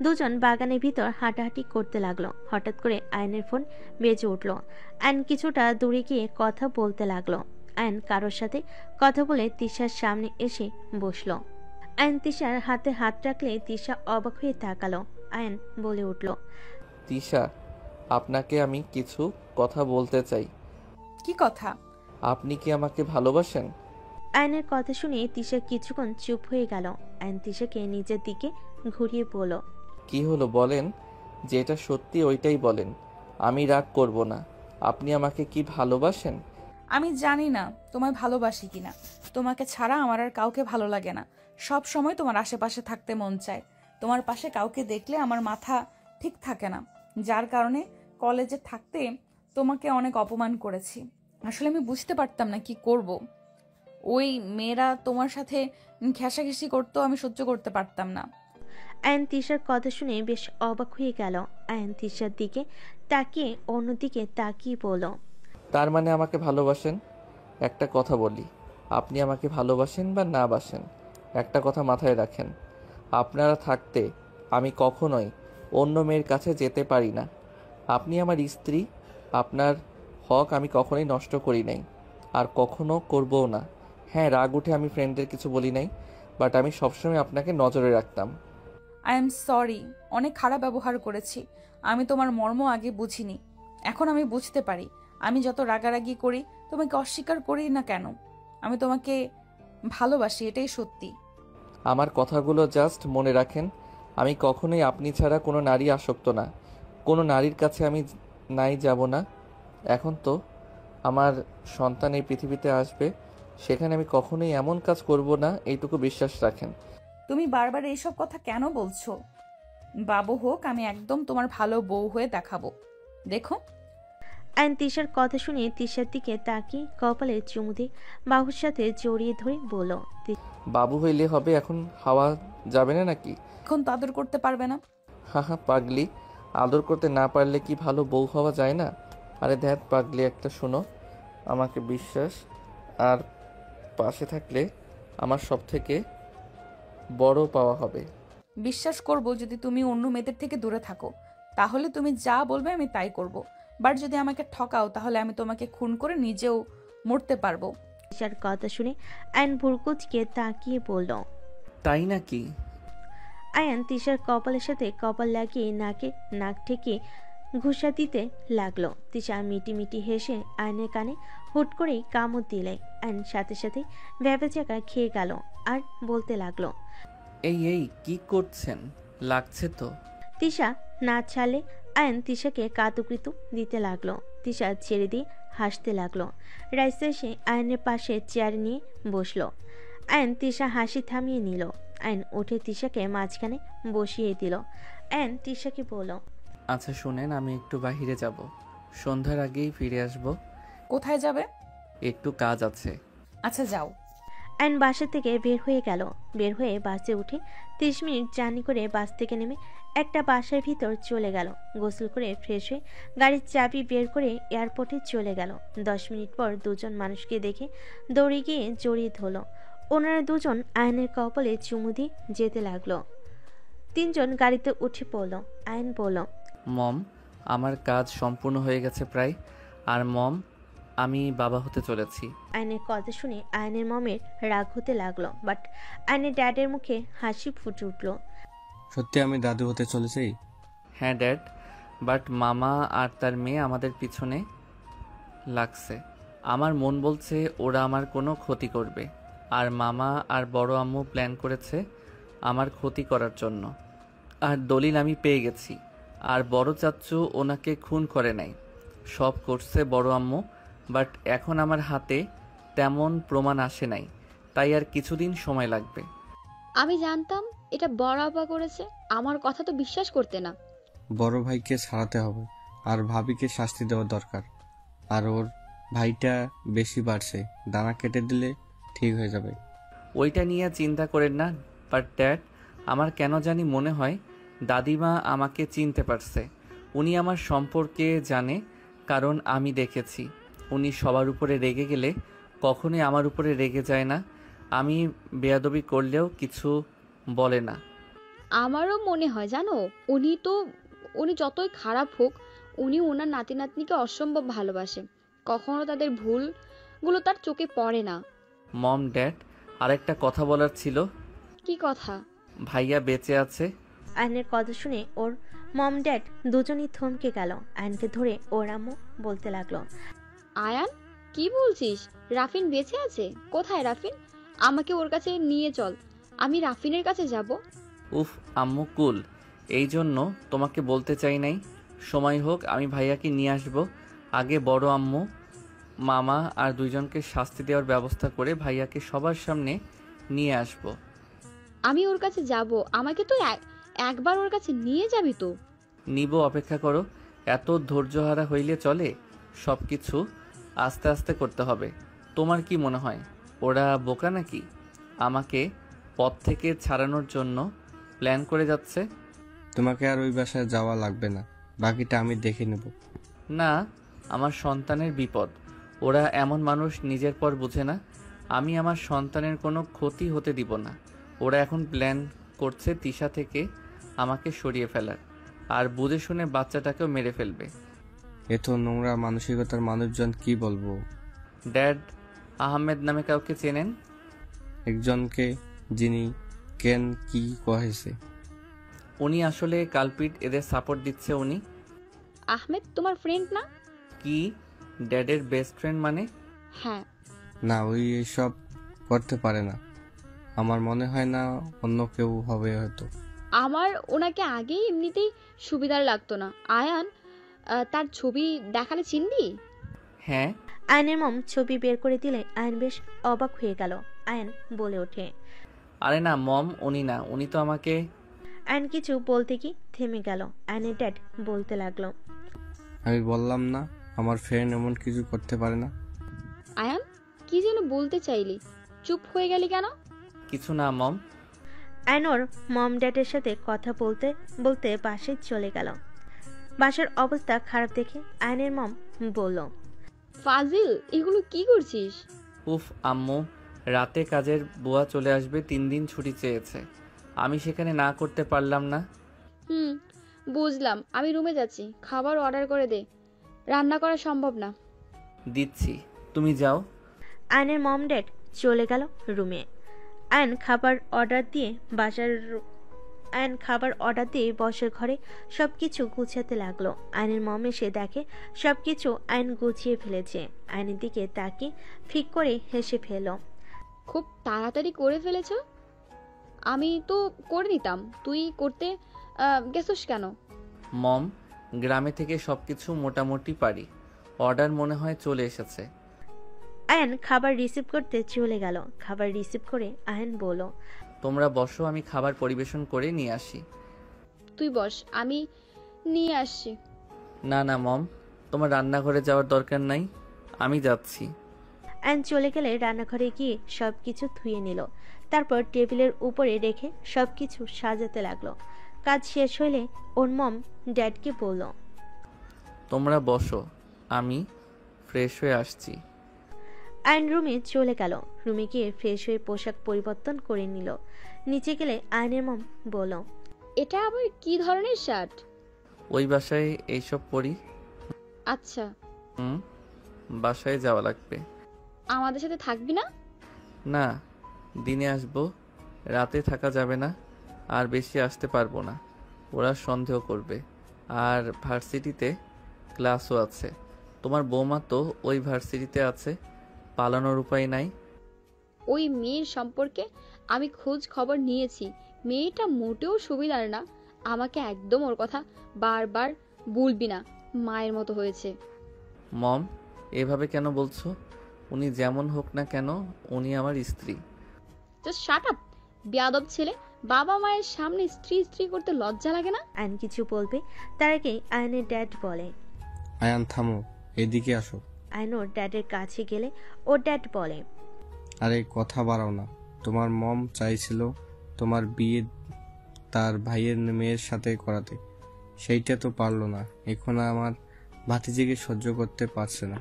দুজন বাগানের ভিতর হাঁটাহাঁটি করতে লাগলো। হঠাৎ করে আয়নের ফোন বেজে উঠল। আয়ন কিছুটা দূরে গিয়ে কথা বলতে লাগলো। আয়ন কারোর সাথে কথা বলে তিশার সামনে এসে বসলো। আয়ন তিশার হাতে হাত রাখলে তিশা অবাক হয়ে তাকালো। আয়ন বলে উঠল, তিশা, আপনাকে আমি কিছু কথা বলতে চাই। কি কথা? আপনি কি আমাকে ভালোবাসেন? আয়নের কথা শুনে তিশা কিছুক্ষণ চুপ হয়ে গেল। আয়ন তিশাকে নিজের দিকে ঘুরিয়ে বলল, কি হলো বলেন, যেটা সত্যি ওইটাই বলেন, আমি রাগ করব না। আপনি আমাকে কি ভালোবাসেন? আমি জানি না তোমায় ভালোবাসি কিনা। তোমাকে ছাড়া আমার আর কাউকে ভালো লাগে না। সব সময় তোমার আশেপাশে থাকতে মন চায়। তোমার পাশে কাউকে দেখলে আমার মাথা ঠিক থাকে না, যার কারণে কলেজে থাকতে তোমাকে অনেক অপমান করেছি। আসলে আমি বুঝতে পারতাম না কি করব। ওই মেয়েরা তোমার সাথে ঘেঁষাঘেঁষি করতো, আমি সহ্য করতে পারতাম না। আয়ন তিশার কথা শুনে বেশ অবাক হয়ে গেল। আয়ন তিশার দিকে তাকিয়ে অন্যদিকে তাকিয়ে বলল, তার মানে আমাকে ভালোবাসেন? একটা কথা বলি, আপনি আমাকে ভালোবাসেন বা না বাসেন, একটা কথা মাথায় রাখেন, আপনারা থাকতে আমি কখনোই অন্য মেয়ের কাছে যেতে পারি না। আপনি আমার স্ত্রী, আপনার হক আমি কখনোই নষ্ট করি নাই, আর কখনো করবও না। হ্যাঁ, রাগ উঠে আমি ফ্রেন্ডদের কিছু বলি নাই, বাট আমি সবসময় আপনাকে নজরে রাখতাম। আই এম সরি, অনেক খারাপ ব্যবহার করেছি। আমি তোমার মর্ম আগে বুঝিনি, এখন আমি বুঝতে পারি। আমি যত রাগারাগি করি, তোমাকে অস্বীকার করি না কেন, আমি তোমাকে ভালোবাসি, এটাই সত্যি। আমার কথাগুলো জাস্ট মনে রাখেন। আমি কখনোই আপনি ছাড়া কোনো নারী আসক্ত না, কোনো নারীর কাছে আমি নাই যাব না। এখন তো আমার সন্তান এই পৃথিবীতে আসবে, সেখানে আমি কখনোই এমন কাজ করব না, এইটুকু বিশ্বাস রাখেন। তুমি বারবার এইসব কথা কেন বলছো? বাবু হোক, আমি একদম তোমার ভালো বউ হয়ে দেখাবো, দেখো। আয়ন তিশার কথা শুনে তিশার দিকে তাকিয়ে কপালে চুমু দিয়ে বাহুর সাথে জড়িয়ে ধরে বলল, বাবু হইলে হবে, এখন হাওয়া যাবে না নাকি? এখন তো আদর করতে পারবে না। হা হা পাগলি, আদর করতে না পারলে কি ভালো বউ হওয়া যায় না? আরে ধ্যাত পাগলি একটা, শোনো, আমাকে বিশ্বাস আর পাশে থাকলে আমার সব থেকে বড় পাওয়া হবে। বিশ্বাস করব যদি তুমি অন্য মেয়েদের থেকে দূরে থাকো, তাহলে তুমি যা বলবে আমি তাই করব। বাট যদি আমাকে ঠকাও, তাহলে আমি তোমাকে খুন করে নিজেও মরতে পারবো। তিশার কথা শুনে আয়ন ভুরকুচকে তাকিয়ে বলল, তাই নাকি? আয়ন তিশার কপালের সাথে কপাল লাগিয়ে নাকে নাক ঠেকিয়ে ঘুষা দিতে লাগলো। তিশা মিটি মিটি হেসে আয়নের কানে হুট করেই কামড় দিলে। আয়ন সাথে সাথে ভ্যাবেচাকা খেয়ে গেল আর বলতে লাগলো, এই এই কি করছেন, লাগছে তো। তিশা না ছাড়লে আয়ন তিশাকে কাতুকুতু দিতে লাগলো। তিশা ছেড়ে দিয়ে হাসতে লাগলো। রাইসা এসে আয়নের পাশে চেয়ার নিয়ে বসলো। আয়ন তিশা হাসি থামিয়ে নিল। আয়ন উঠে তিশাকে মাঝখানে বসিয়ে দিল। আয়ন তিশাকে বলল, আচ্ছা শুনেন, আমি একটু বাইরে যাব, সন্ধ্যার আগেই ফিরে আসব। কোথায় যাবে? একটু কাজ আছে। আচ্ছা যাও। আয়ন বাসা থেকে বের হয়ে গেল। বের হয়ে বাসে উঠে 30 মিনিট জার্নি করে বাস থেকে নেমে একটা বাসার ভিতর চলে গেল। গোসল করে ফ্রেশ হয়ে গাড়ির চাবি বের করে এয়ারপোর্টে চলে গেল। 10 মিনিট পর দুজন মানুষকে দেখে দৌড়ে গিয়ে জড়িয়ে ধরল। ওনারা দুজন আয়নের কপালে চুমু দিয়ে যেতে লাগলো। 3 জন গাড়িতে উঠে পড়ল। আয়ন বলল, মম, আমার কাজ সম্পূর্ণ হয়ে গেছে প্রায়, আর মম, আমি বাবা হতে চলেছি। আয়নের কথা শুনে আয়নের মমের রাগ হতে লাগলো, বাট আয়নের ড্যাডের মুখে হাসি ফুটে উঠল। সত্যি আমি দাদু হতে চলেছি? হ্যাঁ ড্যাড, বাট মামা আর তার মেয়ে আমাদের পিছনে লাগছে। আমার মন বলছে ওরা আমার কোনো ক্ষতি করবে, আর মামা আর বড় আম্মু প্ল্যান করেছে আমার ক্ষতি করার জন্য। আর দলিল আমি পেয়ে গেছি, আর বড় চাচ্চু ওনাকে খুন করে নাই, সব করছে বড় আম্মু। বাট এখন আমার হাতে তেমন প্রমাণ আসে নাই, তাই আর কিছুদিন সময় লাগবে। আমি জানতাম এটা বড় আপা করেছে, আমার কথা তো বিশ্বাস করতে না। বড় ভাইকে ছাড়াতে হবে, আর ভাবিকে শাস্তি দেওয়া দরকার। আর ওর ভাইটা বেশি বাড়ছে, দানা কেটে দিলে ঠিক হয়ে যাবে। ওইটা নিয়ে চিন্তা করেন না। বাট ড্যাড, আমার কেন জানি মনে হয় দাদিমা আমাকে চিনতে পারছে। উনি আমার সম্পর্কে জানে, কারণ আমি দেখেছি উনি সবার উপরে রেগে গেলে কখনোই আমার উপরে রেগে যায় না। আমি বেয়াদবি করলেও কিছু বলে না। আমারও মনে হয় জানো, উনি যতই খারাপ হোক, উনি ওনার নাতি নাতনিকে অসম্ভব ভালোবাসে। কখনো তাদের ভুল গুলো তার চোখে পড়ে না। মম ড্যাড, আরেকটা কথা বলার ছিল। কি কথা? ভাইয়া বেঁচে আছে। আয়নের কথা শুনে ওর মম ড্যাড দুজনই থমকে গেল। আয়নকে ধরে ওর আম্মু বলতে লাগলো, আয়ান, কি বলছিস? রাফিন বেঁচে আছে? কোথায় রাফিন? আমাকে ওর কাছে নিয়ে চল, আমি রাফিনের কাছে যাব। উফ আম্মু কুল, এই জন্য তোমাকে বলতে চাই নাই। সময় হোক আমি ভাইয়াকে নিয়ে আসব। আগে বড় আম্মু, মামা আর দুইজনকে শাস্তি দেওয়ার ব্যবস্থা করে ভাইয়াকে সবার সামনে নিয়ে আসব। আমি ওর কাছে যাব, আমাকে তো একবার ওর কাছে নিয়ে যাবি তো? নিব, অপেক্ষা করো। এত ধৈর্যহারা হইলে চলে? সব কিছু আস্তে আস্তে করতে হবে। তোমার কি মনে হয় ওরা বোকা নাকি? আমাকে পথ থেকে ছাড়ানোর জন্য প্ল্যান করে যাচ্ছে। তোমাকে আর ওই বাসায় যাওয়া লাগবে না, বাকিটা আমি দেখে নেব। না, আমার সন্তানের বিপদ। ওরা এমন মানুষ নিজের পর বুঝে না। আমি আমার সন্তানের কোনো ক্ষতি হতে দিব না। ওরা এখন প্ল্যান করছে তিশা থেকে আমাকে সরিয়ে ফেলার, আর বুঝে শুনে বাচ্চাটাকেও মেরে ফেলবে। এ তো নোংরা মানসিকতার মানুষজন, কি বলবো। ড্যাড, আহমেদ নামে কাউকে চেনেন? একজনকে, যিনি কেন কি কহেছে। উনি আসলে কালপিট, এদের সাপোর্ট দিচ্ছে উনি। আহমেদ তোমার ফ্রেন্ড না? কি, ড্যাডের বেস্ট ফ্রেন্ড মানে? হ্যাঁ। না, ওই এসব করতে পারে না। আমার মনে হয় না অন্য কেউ হবে হয়তো। আমার ওনাকে আগেই এমনিতেই সুবিধার লাগতো না। আয়ান, তার ছবি দেখালে চিনবি? হ্যাঁ। আয়নের মম ছবি বের করে দিলে আয়ন বেশ অবাক হয়ে গেল। আয়ন বলে ওঠে, আরে না মম, উনি না, উনি তো আমাকে। আয়ন কিছু বলতে কি থেমে গেল। আয়নের ড্যাড বলতে লাগলো, আমি বললাম না আমার ফ্রেন্ড এমন কিছু করতে পারে না। আয়ান, কি যেন বলতে চাইলি, চুপ হয়ে গেলি কেন? কিছু না মম। আয়ন ওর মম ড্যাডের সাথে কথা বলতে বলতে বাসে চলে গেল। বাসার অবস্থা খারাপ দেখে আয়নের মম বলল, ফাজিল, এগুলো কি করছিস? উফ আম্মু, রাতে কাজের বুয়া চলে আসবে, 3 দিন ছুটি চেয়েছে। আমি সেখানে না করতে পারলাম না। বুঝলাম, আমি রুমে যাচ্ছি, খাবার অর্ডার করে দে, রান্না করা সম্ভব না। দিচ্ছি, তুমি যাও। আয়নের মম ড্যাড চলে গেল রুমে। আয়ন খাবার অর্ডার দিয়ে বসের ঘরে সবকিছু গুছাতে লাগলো। আয়নের মম এসে দেখে সবকিছু আয়ন গুছিয়ে ফেলেছে। আয়নের দিকে তাকিয়ে ফিক করে হেসে ফেল। খুব তাড়াতাড়ি করে ফেলেছ? আমি তো করে নিতাম, তুই করতে গেছস কেন? মম, গ্রামে থেকে সবকিছু মোটামুটি পারি। অর্ডার মনে হয় চলে এসেছে। আয়ন খাবার রিসিভ করতে চলে গেল। খাবার রিসিভ করে আয়ন বলল, তোমরা বসো, আমি খাবার পরিবেশন করে নিয়ে আসি। তুই বস, আমি নিয়ে আসছি। না না মম, তোমার রান্নাঘরে যাওয়ার দরকার নাই, আমি যাচ্ছি। আয়ন চলে গেলে রান্নাঘরে গিয়ে সবকিছু ধুয়ে নিল। তারপর টেবিলের উপরে রেখে সবকিছু সাজাতে লাগলো। কাজ শেষ হইলে ওর মম ড্যাডকে বলল, তোমরা বসো, আমি ফ্রেশ হয়ে আসছি। আয়ন রুমে চলে গেল। রুমে গিয়ে ফ্রেশ হয়ে পোশাক পরিবর্তন করে নিল। নিচে গেলে আয়নের মম বলল, এটা আবার কি ধরনের শার্ট? ওই বাসায় এইসব পরি। আচ্ছা। বাসায় যাওয়া লাগবে। আমাদের সাথে থাকবি না? না, দিনে আসবো, রাতে থাকা যাবে না, আর বেশি আসতে পারবো না, ওরা সন্দেহ করবে। আর ভার্সিটিতে ক্লাসও আছে। তোমার বৌমা তো ওই ভার্সিটিতে আছে, পালানোর উপায় নাই। ওই মেয়ের সম্পর্কে আমি খোঁজ খবর নিয়েছি, মেয়েটা মোটেও সুবিধার না। আমাকে একদম ওর কথা বারবার বলবি না, মায়ের মতো হয়েছে। মম, এভাবে কেন বলছো? উনি যেমন হোক না কেন, উনি আমার স্ত্রী। জাস্ট শাট আপ, বেয়াদব ছেলে। বাবা মায়ের সামনে স্ত্রী স্ত্রী করতে লজ্জা লাগে না? আয়ন কিছু বলবে তার আগেই আয়নের ড্যাড বলে, আয়ান থামো, এদিকে আসো। আয়ন ওর ড্যাডের কাছে গেলে ওর ড্যাড বলে, আরে কথা বাড়াও না। তোমার মম চাইছিল তোমার বিয়ে তার ভাইয়ের মেয়ের সাথে করাতে, সেইটা তো পারলো না। এখন আমার ভাতিজিকে সহ্য করতে পারছে না।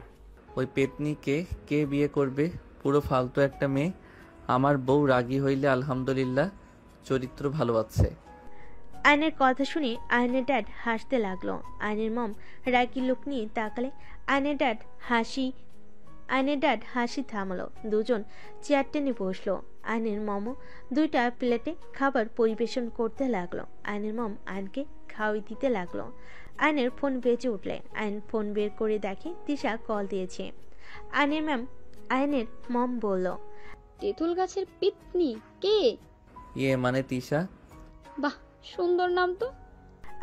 ওই পেতনিকে কে বিয়ে করবে? পুরো ফালতু একটা মেয়ে। আমার বউ রাগী হইলে আলহামদুলিল্লাহ, চরিত্র ভালো আছে। আয়নের কথা শুনে আয়নের ড্যাড হাসতে লাগলো। আয়নের মম রাগী লোক নিয়ে তাকালে আয়নের ড্যাড আয়নের ড্যাড হাসি থামলো। দুজন চেয়ার টেনে বসলো। আয়নের মমও 2টা প্লেটে খাবার পরিবেশন করতে লাগলো। আয়নের মম আয়নকে খাওয়াই দিতে লাগলো। আয়নের ফোন বেজে উঠলে আয়ন ফোন বের করে দেখে তিশা কল দিয়েছে। আয়নের মম বলল, তেঁতুল গাছের পিতনি কে? মানে তিশা। বাহ, সুন্দর নাম তো।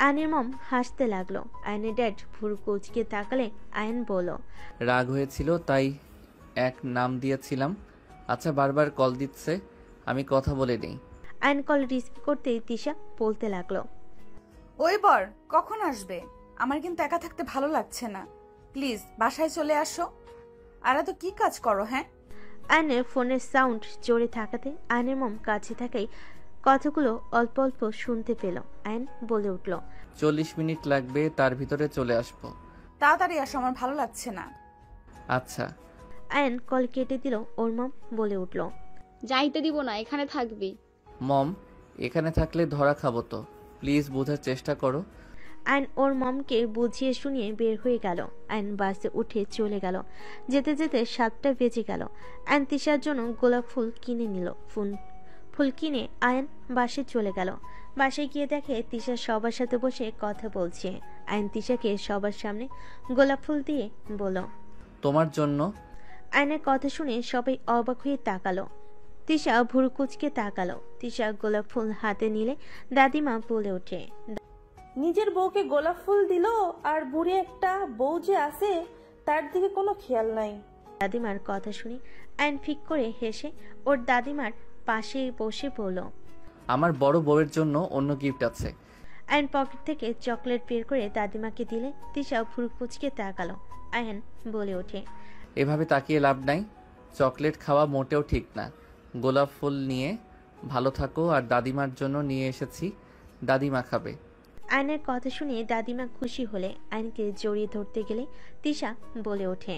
আয়নের মম হাসতে লাগলো। আয়নের ড্যাড ভুরু কুচকে তাকালে আয়ন বলল, রাগ হয়েছিল তাই এক নাম দিয়েছিলাম। আচ্ছা, বারবার কল দিচ্ছে, আমি কথা বলে নেই। আয়ন কল রিসিভ করতেই তিশা বলতে লাগলো, ওই বর কখন আসবে? আমার কিন্তু একা থাকতে ভালো লাগছে না, প্লিজ বাসায় চলে আসো। আর এত কি কাজ করো? হ্যাঁ। আয়নের ফোনের সাউন্ড জোরে থাকাতে আয়নের মম কাছে থাকাই কথাগুলো অল্প অল্প শুনতে পেল। আয়ন বলে উঠল, 40 মিনিট লাগবে, তার ভিতরে চলে আসবো। তাড়াতাড়ি আসো, আমার ভালো লাগছে না। আচ্ছা। আয়ন কল কেটে দিল। ওর মম বলে উঠল, যাইতে দিব না, এখানে থাকবি। মম, এখানে থাকলে ধরা খাবো তো, প্লিজ বোঝার চেষ্টা করো। আয়ন ওর মমকে বুঝিয়ে শুনিয়ে বের হয়ে গেল। আয়ন বাসে উঠে চলে গেল। যেতে যেতে 7টা বেজে গেল। আয়ন তিশার জন্য গোলাপ ফুল কিনে নিল। ফুল কিনে আয়ন বাসে চলে গেল। বাসে গিয়ে দেখে তিশা সবার সাথে বসে কথা বলছে। আয়ন তিশাকে সবার সামনে গোলাপ ফুল দিয়ে বলল, তোমার জন্য। আয়নের কথা শুনে সবাই অবাক হয়ে তাকালো। তিশা ভুরু কুচকে তাকালো। তিশা গোলাপ ফুল হাতে নিলে দাদিমা বলে ওঠে, নিজের বউকে গোলাপ ফুল দিল, আর বুড়ি একটা বউ যে আছে তার দিকে কোনো খেয়াল নাই। দাদিমার কথা শুনে আয়ন ফিক করে হেসে ওর দাদিমার পাশে বসে বলল, আমার বড় বউয়ের জন্য অন্য গিফট আছে। আয়ন পকেট থেকে চকলেট বের করে দাদিমাকে দিলে তিশা ভুরু কুচকে তাকালো। আয়ন বলে ওঠে, এভাবে তাকিয়ে লাভ নাই, চকলেট খাওয়া মোটেও ঠিক না। গোলাপ ফুল নিয়ে ভালো থাকো, আর দাদিমার জন্য নিয়ে এসেছি, দাদিমা খাবে। আয়নের কথা শুনে দাদিমা খুশি হলে আয়নকে জড়িয়ে ধরতে গেলে তিশা বলে ওঠে,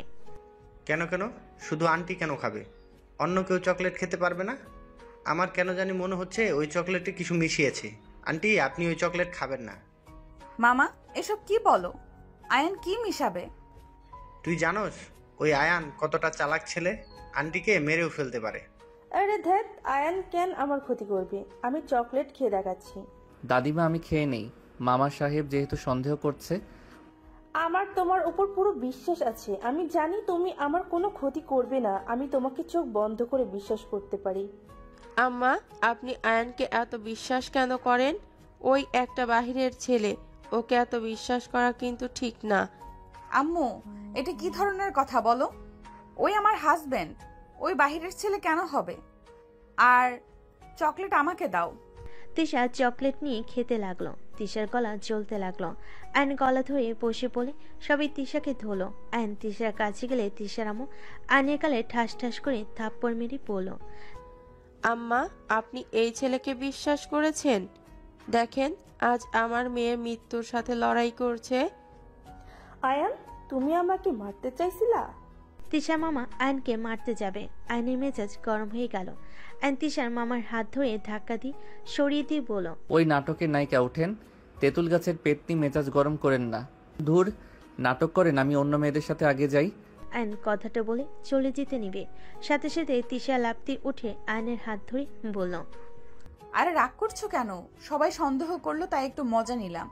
কেন কেন, শুধু আন্টি কেন খাবে? অন্য কেউ চকলেট খেতে পারবে না? আমার কেন জানি মনে হচ্ছে ওই চকলেটে কিছু মিশিয়েছে। আন্টি, আপনি ওই চকলেট খাবেন না। মামা, এসব কি বলো? আয়ন কি মিশাবে? তুই জানোস ওই আয়ান কতটা চালাক ছেলে, আন্টিকে মেরেও ফেলতে পারে। আরে ধ্যাত, আয়ান কেন আমার ক্ষতি করবে? আমি চকলেট খেয়ে দেখাচ্ছি। দাদিমা, আমি খেয়ে নেই। মামা সাহেব যেহেতু সন্দেহ করছে। আমার তোমার উপর পুরো বিশ্বাস আছে। আমি জানি তুমি আমার কোনো ক্ষতি করবে না। আমি তোমাকে চোখ বন্ধ করে বিশ্বাস করতে পারি। আম্মা, আপনি আয়ানকে এত বিশ্বাস কেন করেন? ওই একটা বাহিরের ছেলে, ওকে এত বিশ্বাস করা কিন্তু ঠিক না। আম্মু, এটা কি ধরনের কথা বলো? ওই আমার হাজবেন্ড, ওই বাহিরের ছেলে কেন হবে? আর চকলেট আমাকে দাও। তিশা চকলেট নিয়ে খেতে লাগলো। তিশার গলা জ্বলতে লাগলো। আয়ন গলা ধরে বসে পড়ে সবাই তিশাকে ধরলো। আয়ন তিশার কাছে গেলে তিশার আম্মু আয়নের গালে ঠাস ঠাস করে থাপ্পড় মেরে পড়ল। আম্মা, আপনি এই ছেলেকে বিশ্বাস করেছেন? দেখেন, আজ আমার মেয়ে মৃত্যুর সাথে লড়াই করছে। আয়ান, তুমি আমাকে মারতে চাইছিলা? তিশার মামা আয়নকে মারতে যাবে। আয়নের মেজাজ গরম হয়ে গেল। আয়ন তিশার মামার হাত ধরে ধাক্কা দিয়ে সরিয়ে দিয়ে বলল, ওই নাটকের নায়িকা ওঠেন, তেঁতুল গাছের পেতনি, মেজাজ গরম করেন না। ধুর, নাটক করেন, আমি অন্য মেয়েদের সাথে আগে যাই। আয়ন কথাটা বলে চলে যেতে নিবে, সাথে সাথে তিশা লাফতে উঠে আয়নের হাত ধরে বলল, আরে রাগ করছো কেন? সবাই সন্দেহ করলো তাই একটু মজা নিলাম।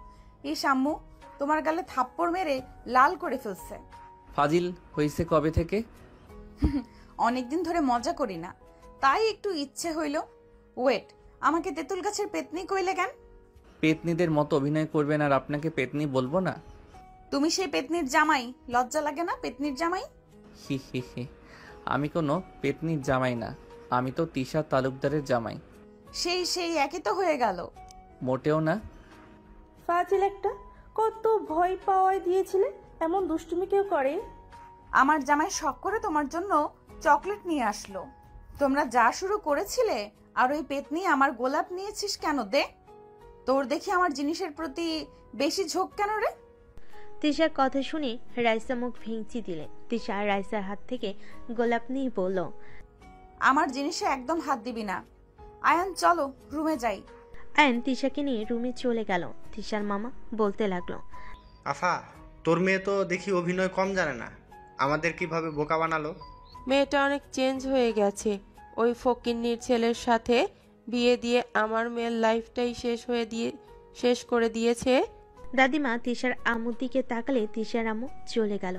এই আম্মু তোমার গালে থাপ্পড় মেরে লাল করে ফেলছে। ফাজিল হইছে কবে থেকে? অনেকদিন ধরে মজা করি না, তাই একটু ইচ্ছে হইল। ওয়েট, আমাকে তেঁতুল গাছের পেতনি কইলে কেন? পেতনিদের মতো অভিনয় করবেন আর আপনাকে পেতনি বলবো না? তুমি সেই পেতনির জামাই, লজ্জা লাগে না? পেতনির জামাই। হি হি হি, আমি কোনো পেতনির জামাই না, আমি তো তিশা তালুকদারের জামাই। সেই একই তো হয়ে গেল। মোটেও না। ফাজিল একটা, কত ভয় পাওয়ায় দিয়েছিলে। এমন দুষ্টুমি কেউ করে? আমার জামাই শখ করে তোমার জন্য চকলেট নিয়ে আসলো। তোমরা যা শুরু করেছিলে, আর ওই পেতনি আমার গোলাপ নিয়েছিস কেন? দে, তোর দেখি আমার জিনিসের প্রতি বেশি ঝোঁক কেন রে? তিশার কথা শুনে রাইসা মুখ ভেঙচি দিলে। তিশা রাইসার হাত থেকে গোলাপ নিয়ে বলল, আমার জিনিসে একদম হাত দিবি না। আয়ান, চলো রুমে যাই। আয়ন তিশাকে নিয়ে রুমে চলে গেল। তিশার মামা বলতে লাগলো, আফা, তোর মেয়ে তো দেখি অভিনয় কম জানে না। আমাদের কিভাবে বোকা বানালো। মেয়েটা অনেক চেঞ্জ হয়ে গেছে। ওই ফকিন্নির ছেলের সাথে বিয়ে দিয়ে আমার মেয়ের লাইফটাই শেষ করে দিয়েছে। দাদিমা তিশার আম্মুর দিকে তাকালে তিশার আম্মু চলে গেল।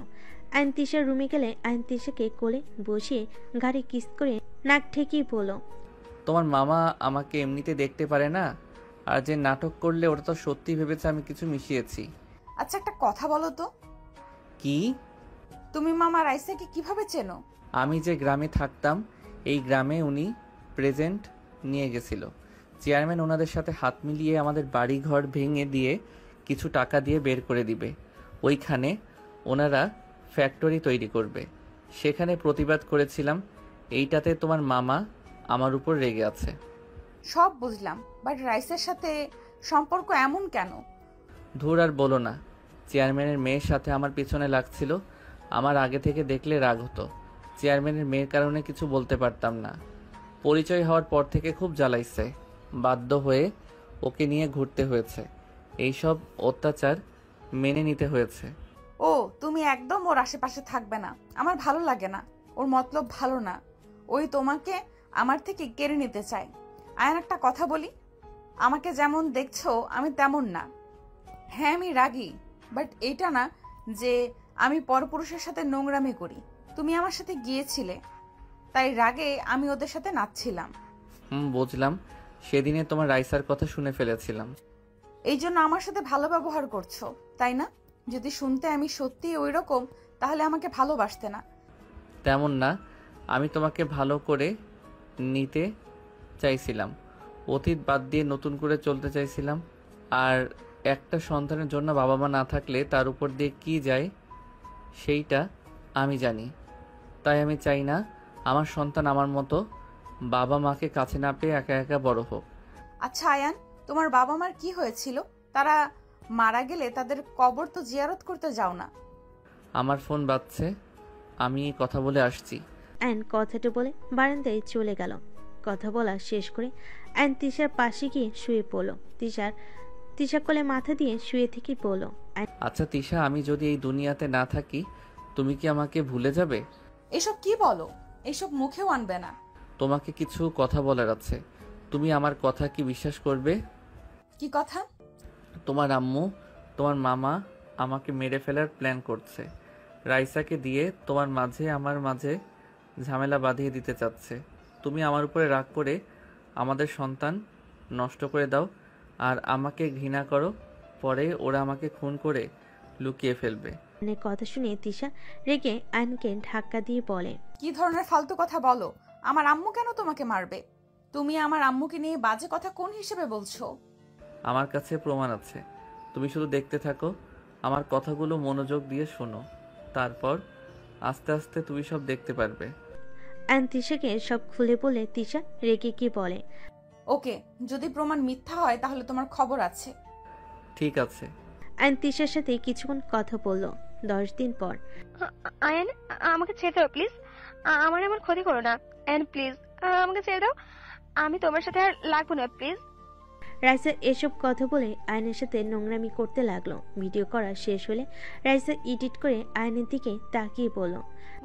আইন তিশার রুমে গেলে আইন তিশাকে কোলে বসিয়ে ঘাড়ে কিস করে নাক ঠেকিয়ে বলল, তোমার মামা আমাকে এমনিতে দেখতে পারে না, আর যে নাটক করলে ওটা তো সত্যি ভেবেছে আমি কিছু মিশিয়েছি। আচ্ছা একটা কথা বলো তো, কি? তুমি মামা রাইসাকে কিভাবে চেনো? আমি যে গ্রামে থাকতাম এই গ্রামে উনি প্রেজেন্ট নিয়ে গেছিল। চেয়ারম্যান ওনাদের সাথে হাত মিলিয়ে আমাদের বাড়ি ঘর ভেঙে দিয়ে কিছু টাকা দিয়ে বের করে দিবে। ওইখানে ওনারা ফ্যাক্টরি তৈরি করবে। সেখানে প্রতিবাদ করেছিলাম। এইটাতে তোমার মামা আমার উপর রেগে আছে। সব বুঝলাম, বাট রাইসের সাথে সম্পর্ক এমন কেন? ধুর আর বলো না, চেয়ারম্যানের মেয়ের সাথে আমার পিছনে লাগছিল। আমার আগে থেকে দেখলে রাগ হতো। চেয়ারম্যানের মেয়ের কারণে কিছু বলতে পারতাম না। পরিচয় হওয়ার পর থেকে খুব জ্বালাইছে। বাধ্য হয়ে ওকে নিয়ে ঘুরতে হয়েছে। এইসব অত্যাচার মেনে নিতে হয়েছে। ও তুমি একদম ওর আশেপাশে থাকবে না, আমার ভালো লাগে না। ওর মতলব ভালো না, ওই তোমাকে আমার থেকে কেড়ে নিতে চায়। আয়ান একটা কথা বলি, আমাকে যেমন দেখছো আমি তেমন না। হ্যাঁ আমি রাগী, বাট এইটা না যে আমি পরপুরুষের সাথে নোংরামি করি। তুমি আমার সাথে গিয়েছিলে, তাই রাগে আমি ওদের সাথে নাচছিলাম। বুঝলাম। সেদিনে তোমার রাইসার কথা শুনে ফেলেছিলাম। এই জন্য আমার সাথে ভালো ব্যবহার করছো, তাই না? যদি শুনতে আমি সত্যিই ওই রকম, তাহলে আমাকে ভালোবাসতে না। তেমন না, আমি তোমাকে ভালো করে নিতে চাইছিলাম। অতীত বাদ দিয়ে নতুন করে চলতে চাইছিলাম। আর একটা সন্তানের জন্য বাবা মা না থাকলে তার উপর দিয়ে কি যায় সেইটা আমি জানি। তাই আমি চাই না আমার সন্তান আমার মতো বাবা মাকে কাছে না পেয়ে একা একা বড় হোক। আচ্ছা আয়ান, তোমার বাবা মার কি হয়েছিল? তারা মারা গেলে তাদের কবর তো জিয়ারত করতে যাও না? আমার ফোন বাজছে, আমি কথা বলে আসছি। আইন কথাটা বলে বারান্দায় চলে গেল। কথা বলা শেষ করে আইন তিশার পাশে গিয়ে শুয়ে পড়ল। তিশা কোলে মাথা দিয়ে শুয়ে থেকে পড়ল, আচ্ছা তিশা, আমি যদি এই দুনিয়াতে না থাকি তুমি কি আমাকে ভুলে যাবে? এসব কি বলো? এসব মুখেও আনবে না। তোমাকে কিছু কথা বলার আছে। তুমি আমার কথা কি বিশ্বাস করবে? কি কথা? তোমার আম্মু, তোমার মামা আমাকে মেরে ফেলার প্ল্যান করছে। রাইসাকে দিয়ে তোমার মাঝে আমার মাঝে ঝামেলা বাঁধিয়ে দিতে চাচ্ছে। তুমি আমার উপরে রাগ করে আমাদের সন্তান নষ্ট করে দাও আর আমাকে ঘৃণা করো। পরে ওরা আমাকে খুন করে লুকিয়ে ফেলবে। আইনের কথা শুনে তিশা রেগে আইনকে ধাক্কা দিয়ে বলে, কি ধরনের ফালতু কথা বলো? আমার আম্মু কেন তোমাকে মারবে? তুমি আমার আম্মুকে নিয়ে বাজে কথা কোন হিসেবে বলছো? আমার কাছে প্রমাণ আছে। তুমি শুধু দেখতে থাকো, আমার কথাগুলো মনোযোগ দিয়ে শোনো। তারপর আস্তে আস্তে তুমি সব দেখতে পারবে। আইন তিশাকে সব খুলে বলে তিশা রেগে গিয়ে বলে, ওকে, যদি প্রমাণ মিথ্যা হয় তাহলে তোমার খবর আছে। ঠিক আছে। আইন তিশার সাথে কিছুক্ষণ কথা বলল। 10 দিন পর, আয়ান আমাকে ছেড়ে দাও প্লিজ, আমার এমন ক্ষতি করো না। আয়ান প্লিজ আমাকে ছেড়ে দাও, আমি তোমার সাথে আর লাগবো না প্লিজ। রাইসা এসব কথা বলে আয়নের সাথে নোংরামি করতে লাগলো। ভিডিও করা শেষ হলে রাইসা এডিট করে আয়নের দিকে তাকিয়ে বলল,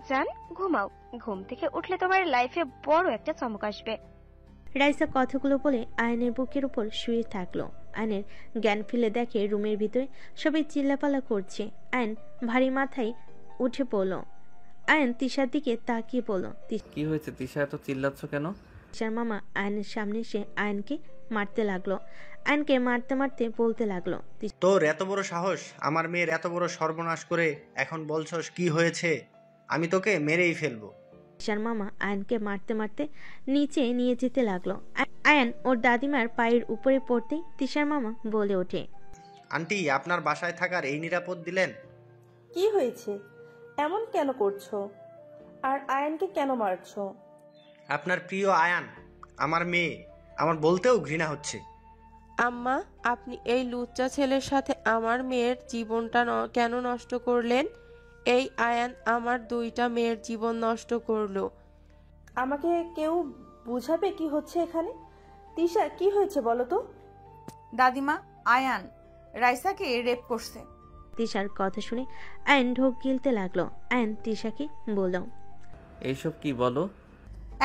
জান ঘুমাও, ঘুম থেকে উঠলে তোমার লাইফে বড় একটা চমক আসবে। রাইসা কথাগুলো বলে আয়নের বুকের উপর শুয়ে থাকলো। আয়নের জ্ঞান ফিরে দেখে রুমের ভিতরে সবাই চিল্লাপালা করছে। আয়ন ভারী মাথায় উঠে পড়ল। আয়ন তিশার দিকে তাকিয়ে বলল, কি হয়েছে তিশা, এত চিল্লাচ্ছ কেন? তিশার মামা আয়নের সামনে এসে আয়নকে মারতে লাগলো। আয়নকে মারতে মারতে বলতে লাগলো, তোর এত বড় সাহস, আমার মেয়ের এত বড় সর্বনাশ করে এখন বলছস কি হয়েছে? আমি তোকে মেরেই ফেলবো। তিশার মামা আয়নকে মারতে মারতে নিচে নিয়ে যেতে লাগলো। আয়ন ওর দাদিমার পায়ের উপরে পড়তেই তিশার মামা বলে ওঠে, আন্টি, আপনার বাসায় থাকার এই নিরাপদ দিলেন? কি হয়েছে? এমন কেন করছো? আর আয়ানকে কেন মারছো? আপনার প্রিয় আয়ান, আমার মেয়ে, আমার বলতেও ঘৃণা হচ্ছে। আম্মা, আপনি এই লুচ্চা ছেলের সাথে আমার মেয়ের জীবনটা কেন নষ্ট করলেন? এই আয়ান আমার 2টা মেয়ের জীবন নষ্ট করলো। আমাকে কেউ বুঝাবে কি হচ্ছে এখানে? তিশা, কি হয়েছে বলো তো? দাদিমা, আয়ান রাইসাকে রেপ করছে। তিশার কথা শুনে আয়ন ঢোক গিলতে লাগলো। আয়ন তিশাকে বলল, এইসব কি বলো?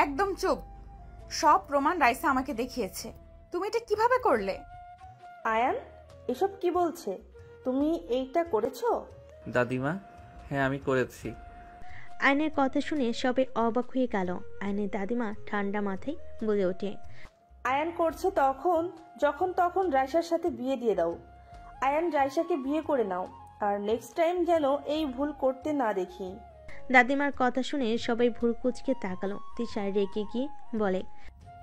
একদম চুপ। সব প্রমাণ রাইসা আমাকে দেখিয়েছে। তুমি এটা কিভাবে করলে? আয়ান এসব কি বলছে? তুমি এইটা করেছো? দাদিমা, হ্যাঁ আমি করেছি। আয়নের কথা শুনে সবাই অবাক হয়ে গেল। আয়নের দাদিমা ঠান্ডা মাথায় বলে ওঠে, আয়ান করছে যখন তখন রাইসার সাথে বিয়ে দিয়ে দাও। আয়ান রাইসাকে বিয়ে করে নাও, আর নেক্সট টাইম যেন এই ভুল করতে না দেখি। দাদিমার কথা শুনে সবাই ভুরু কুঁচকে তাকালো। তিশা রেগে গিয়ে বলে,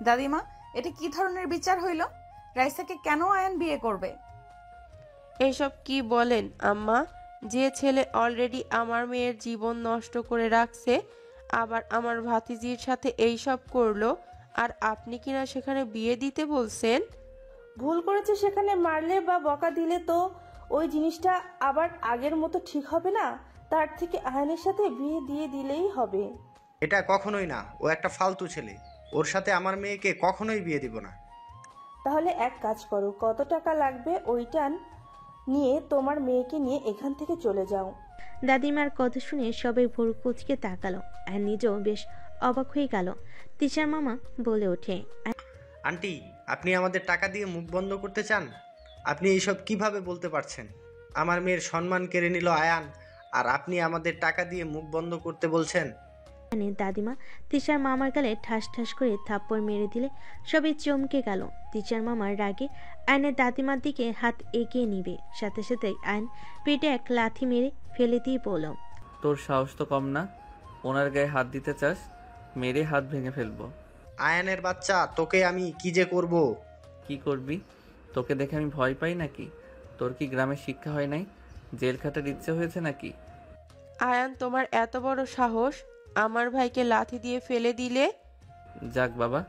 দাদিমা, এটা কি ধরনের বিচার হইল? রাইসাকে কেন আয়ান বিয়ে করবে? এসব কি বলেন আম্মা? যে ছেলে অলরেডি আমার মেয়ের জীবন নষ্ট করে রাখছে, আবার আমার ভাতিজির সাথে এইসব করলো, আর আপনি কিনা সেখানে বিয়ে দিতে বলছেন? ভুল করেছে সেখানে মারলে বা বকা দিলে তো ওই জিনিসটা আবার আগের মতো ঠিক হবে না। তার থেকে আয়ানের সাথে বিয়ে দিয়ে দিলেই হবে। এটা কখনোই না, ও একটা ফালতু ছেলে। ওর সাথে আমার মেয়েকে কখনোই বিয়ে দিব না। তাহলে এক কাজ করো, কত টাকা লাগবে ওইটা নিয়ে তোমার মেয়েকে নিয়ে এখান থেকে চলে যাও। দাদিমার কথা শুনে সবাই ভুরু কুঁচকে তাকালো। আর নিজেও বেশ অবাক হয়ে গেল। তিশার মামা বলে ওঠে, আন্টি, আপনি আমাদের টাকা দিয়ে মুখ বন্ধ করতে চান? আপনি এইসব কিভাবে বলতে পারছেন? আমার মেয়ের সম্মান কেড়ে নিল আয়ান, আর আপনি আমাদের টাকা দিয়ে মুখ বন্ধ করতে বলছেন? দাদিমা তিশার মামার গালে ঠাস ঠাস করে থাপ্পড় মেরে দিলে সবাই চমকে গেল। তিশার মামার রাগে আয়নের দাদিমার দিকে হাত এগিয়ে নিবে, সাথে সাথে আয়ন পেটে এক লাথি মেরে ফেলে দিয়ে বলল, তোর সাহস তো কম না, ওনার গায়ে হাত দিতে চাস? মেরে হাত ভেঙে ফেলবো। আয়ানের বাচ্চা, তোকে আমি কি যে করব? কি করবি? তোকে দেখে আমি ভয় পাই নাকি? তোর কি গ্রামে শিক্ষা হয় নাই? জেল খাটার ইচ্ছে হয়েছে নাকি? আয়ান, তোমার এত বড় সাহস, আমার ভাইকে লাথি দিয়ে ফেলে দিলে? যাক বাবা,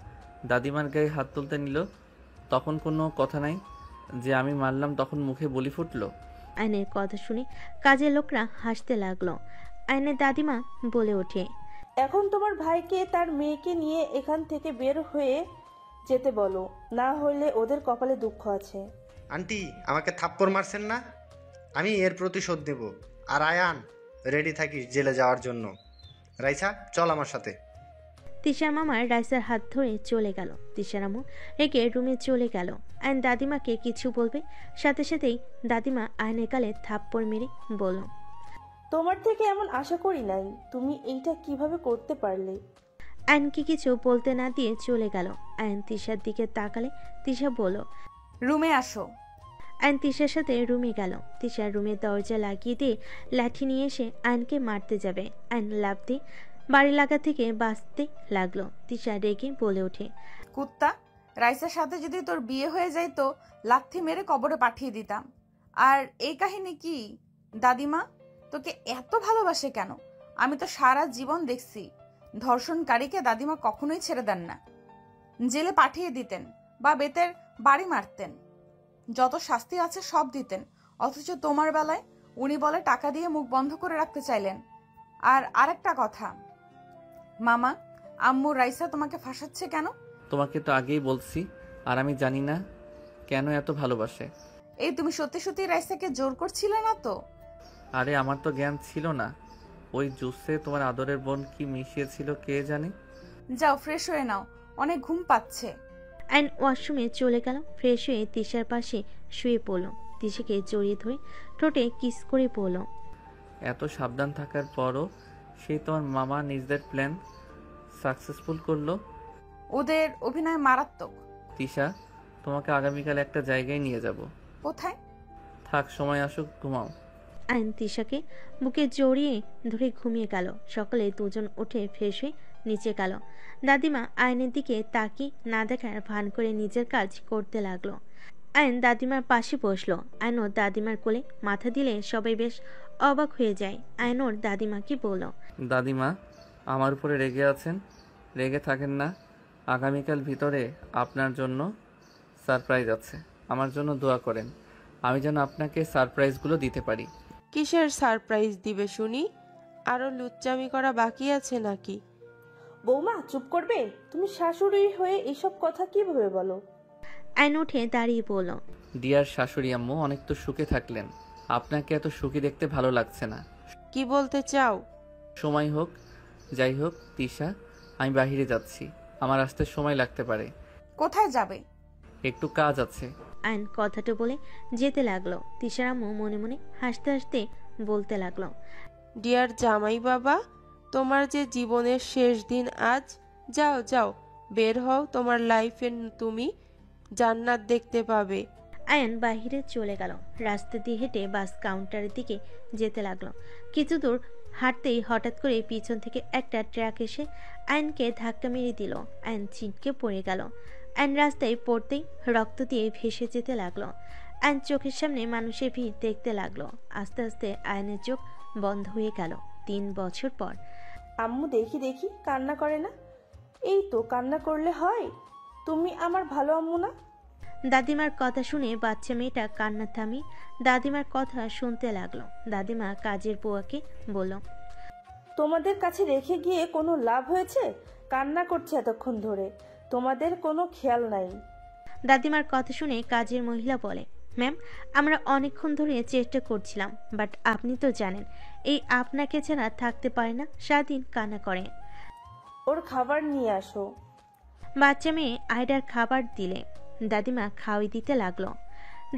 দাদিমার গায়ে হাত তুলতে নিল, তখন কোনো কথা নাই যে আমি মারলাম, তখন মুখে বলি ফুটলো। আয়নের কথা শুনে কাজের লোকরা হাসতে লাগলো। আয়নের দাদিমা বলে ওঠে, এখন তোমার ভাইকে তার মেয়েকে নিয়ে এখান থেকে বের হয়ে যেতে বলো, না হলে ওদের কপালে দুঃখ আছে। আন্টি, আমাকে থাপ্পড় মারছেন না? আমি এর প্রতিশোধ নেব। আর আয়ান, রেডি থাকিস জেলে যাওয়ার জন্য। রাইসা, চল আমার সাথে। তিশার মামার রাইসার হাত ধরে চলে গেল। তিশার আম্মু রেগে রুমে চলে গেল। আয়ন দাদিমাকে কিছু বলবে, সাথে সাথেই দাদিমা আয়নের গালে থাপ্পড় মেরে বলল, তোমার থেকে এমন আশা করি নাই, তুমি এইটা কিভাবে করতে পারলে? আয়নকে কিছু বলতে না দিয়ে চলে গেল। আয়ন তিশার দিকে তাকালে তিশা বলল, রুমে আসো। আয়ন তিশার সাথে রুমে গেল। তিশার রুমের দরজা লাগিয়ে দিয়ে লাঠি নিয়ে এসে আয়নকে মারতে যাবে। আয়ন লাফ দিয়ে বাড়ি লাগা থেকে বাঁচতে লাগলো। তিশা রেগে বলে ওঠে, কুত্তা, রাইসার সাথে যদি তোর বিয়ে হয়ে যায় তো লাথি মেরে কবরে পাঠিয়ে দিতাম। আর এই কাহিনী কি? দাদিমা তোকে এত ভালোবাসে কেন? আমি তো সারা জীবন দেখছি ধর্ষণকারীকে দাদিমা কখনোই ছেড়ে দেন না, জেলে পাঠিয়ে দিতেন বা বেতের বাড়ি মারতেন, যত শাস্তি আছে সব দিতেন। অথচ তোমার বেলায় উনি বলে টাকা দিয়ে মুখ বন্ধ করে রাখতে চাইলেন। আর আরেকটা কথা মামা, আম্মু রাইসা তোমাকে ফাঁসাচ্ছে কেন? তোমাকে তো আগেই বলছি, আর আমি জানি না কেন এত ভালোবাসে। এই তুমি সত্যি সত্যি রাইসাকে জোর করছিলে না তো? আরে আমার তো জ্ঞান ছিল না, ওই জুসে তোমার আদরের বোন কি মিশিয়েছিল কে জানে। যাও ফ্রেশ হয়ে নাও, অনেক ঘুম পাচ্ছে। আয়ন ওয়াশরুমে চলে গেল। ফ্রেশ হয়ে তিশার পাশে শুয়ে পড়ল। তিশাকে জড়িয়ে ধরে ঠোঁটে কিস করে পড়ল, এত সাবধান থাকার পরও সেই তোমার মামা নিজেদের প্ল্যান সাকসেসফুল করলো। ওদের অভিনয় মারাত্মক। তিশা, তোমাকে আগামীকাল একটা জায়গায় নিয়ে যাব। কোথায়? থাক, সময় আসুক, ঘুমাও। আয়ন তিশাকে বুকে জড়িয়ে ধরে ঘুমিয়ে গেল। সকালে দুজন উঠে ফ্রেশ হয়ে নিচে গেল। দাদিমা আয়নের দিকে তাকিয়ে না দেখার ভান করে নিজের কাজ করতে লাগলো। আয়ন দাদিমার পাশে বসলো। আয়ন ওর দাদিমার কোলে মাথা দিলে সবাই বেশ অবাক হয়ে যায়। আয়ন ওর দাদিমাকে বলল, দাদিমা, আমার উপরে রেগে আছেন? রেগে থাকেন না, আগামীকাল ভিতরে আপনার জন্য সারপ্রাইজ আছে। আমার জন্য দোয়া করেন, আমি যেন আপনাকে সারপ্রাইজগুলো দিতে পারি। কিসের সারপ্রাইজ দিবে শুনি? আরো লুচ্চামি করা বাকি আছে নাকি? বৌমা চুপ করবে? তুমি শাশুড়ি হয়ে এসব কথা কিভাবে বলো? আয়ন উঠে দাঁড়িয়ে বলল, ডিয়ার শাশুড়ি আম্মু, অনেক তো সুখে থাকলেন, আপনাকে এত সুখী দেখতে ভালো লাগছে না। কি বলতে চাও? সময় হোক, যাই হোক তিশা, আমি বাইরে যাচ্ছি, আমার আসতে সময় লাগতে পারে। কোথায় যাবে? একটু কাজ আছে। আয়ন কথাটা বলে যেতে লাগলো। তিশার আম্মু মনে মনে হাসতে হাসতে বলতে লাগলো, ডিয়ার জামাই বাবা, তোমার যে জীবনের শেষ দিন আজ। যাও যাও, বের হও, তোমার লাইফে তুমি জান্নাত দেখতে পাবে। আয়ন বাহিরে চলে গেল। রাস্তা দিয়ে হেঁটে বাস কাউন্টারের দিকে যেতে লাগলো। কিছু দূর হাঁটতেই হঠাৎ করে পিছন থেকে একটা ট্রাক এসে আয়নকে ধাক্কা মেরে দিল। আয়ন ছিটকে পড়ে গেল। আয়ন রাস্তায় পড়তেই রক্ত দিয়ে ভেসে যেতে লাগলো। আয়ন চোখের সামনে মানুষের ভিড় দেখতে লাগলো। আস্তে আস্তে আয়নের চোখ বন্ধ হয়ে গেল। 3 বছর পর। আম্মু দেখি দেখি কান্না করে না? এই তো কান্না করলে হয়। তুমি আমার ভালো আম্মু না? দাদিমার কথা শুনে বাচ্চা মেয়েটা কান্না থামিয়ে দাদিমার কথা শুনতে লাগলো। দাদিমা কাজের বুয়াকে বলল, তোমাদের কাছে রেখে গিয়ে কোনো লাভ হয়েছে? কান্না করছে এতক্ষণ ধরে, তোমাদের কোনো খেয়াল নাই। দাদিমার কথা শুনে কাজের মহিলা বলে, ম্যাম, আমরা অনেকক্ষণ ধরে চেষ্টা করছিলাম, বাট আপনি তো জানেন এই আপনাকে ছাড়া থাকতে পারে না, সারাদিন কান্না করে। ওর খাবার নিয়ে আসো। বাচ্চা মেয়ে আয়রার খাবার দিলে দাদিমা খাওয়াই দিতে লাগলো।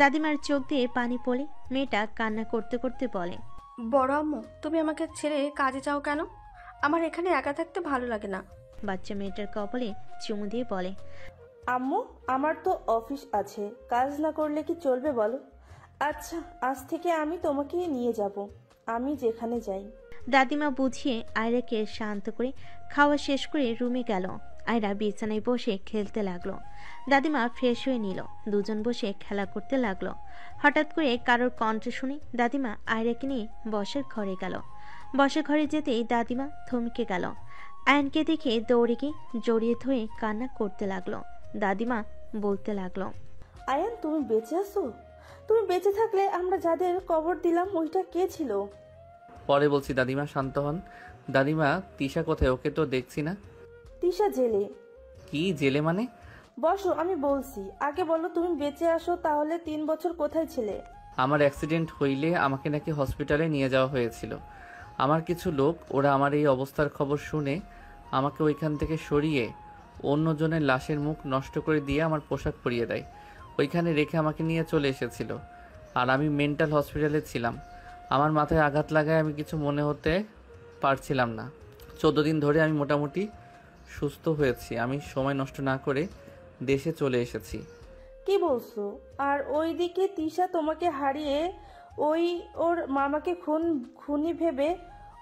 দাদিমার চোখ দিয়ে পানি পড়ে মেয়েটা কান্না করতে করতে বলে, বড় আম্মু, তুমি আমাকে ছেড়ে কাজে যাও কেন? আমার এখানে একা থাকতে ভালো লাগে না। বাচ্চা মেয়েটার কপালে চুমু দিয়ে বলে, আম্মু, আমার তো অফিস আছে, কাজ না করলে কি চলবে বলো? আচ্ছা, আজ থেকে আমি তোমাকে নিয়ে যাব, আমি যেখানে যাই। দাদিমা বুঝিয়ে আয়রাকে শান্ত করে খাওয়া শেষ করে রুমে গেল। আয়রা বিছানায় বসে খেলতে লাগলো। দাদিমা ফ্রেশ হয়ে নিল। দুজন বসে খেলা করতে লাগলো। হঠাৎ করে কারোর কণ্ঠ শুনে দাদিমা আয়রাকে নিয়ে বসার ঘরে গেল। বসার ঘরে যেতেই দাদিমা থমকে গেল। আয়নকে দেখে দৌড়ে গিয়ে জড়িয়ে ধরে কান্না করতে লাগলো। দাদিমা বলতে লাগলো, আয়ান, তুমি বেঁচে আছো? তুমি বেঁচে থাকলে আমরা যাদের কবর দিলাম ওইটা কে ছিল? পরে বলছি দাদিমা, শান্ত হন। দাদিমা, তিশা কোথায়? ওকে তো দেখছি না। তিশা জেলে। কি জেলে মানে? বসো, আমি বলছি। আগে বলো, তুমি বেঁচে আসো তাহলে 3 বছর কোথায় ছিলে? আমার অ্যাক্সিডেন্ট হইলে আমাকে নাকি হসপিটালে নিয়ে যাওয়া হয়েছিল। আমার কিছু লোক, ওরা আমার এই অবস্থার খবর শুনে আমাকে ওইখান থেকে সরিয়ে অন্যজনের লাশের মুখ নষ্ট করে দিয়ে আমার পোশাক পরিয়ে দেয়। ওইখানে রেখে আমাকে নিয়ে চলে এসেছিল। আর আমি মেন্টাল হসপিটালে ছিলাম। আমার মাথায় আঘাত লাগায় আমি কিছু মনে হতে পারছিলাম না। 14 দিন ধরে আমি মোটামুটি সুস্থ হয়েছি। আমি সময় নষ্ট না করে দেশে চলে এসেছি। কি বলছো? আর ওইদিকে তিশা তোমাকে হারিয়ে ওর মামাকে খুনি ভেবে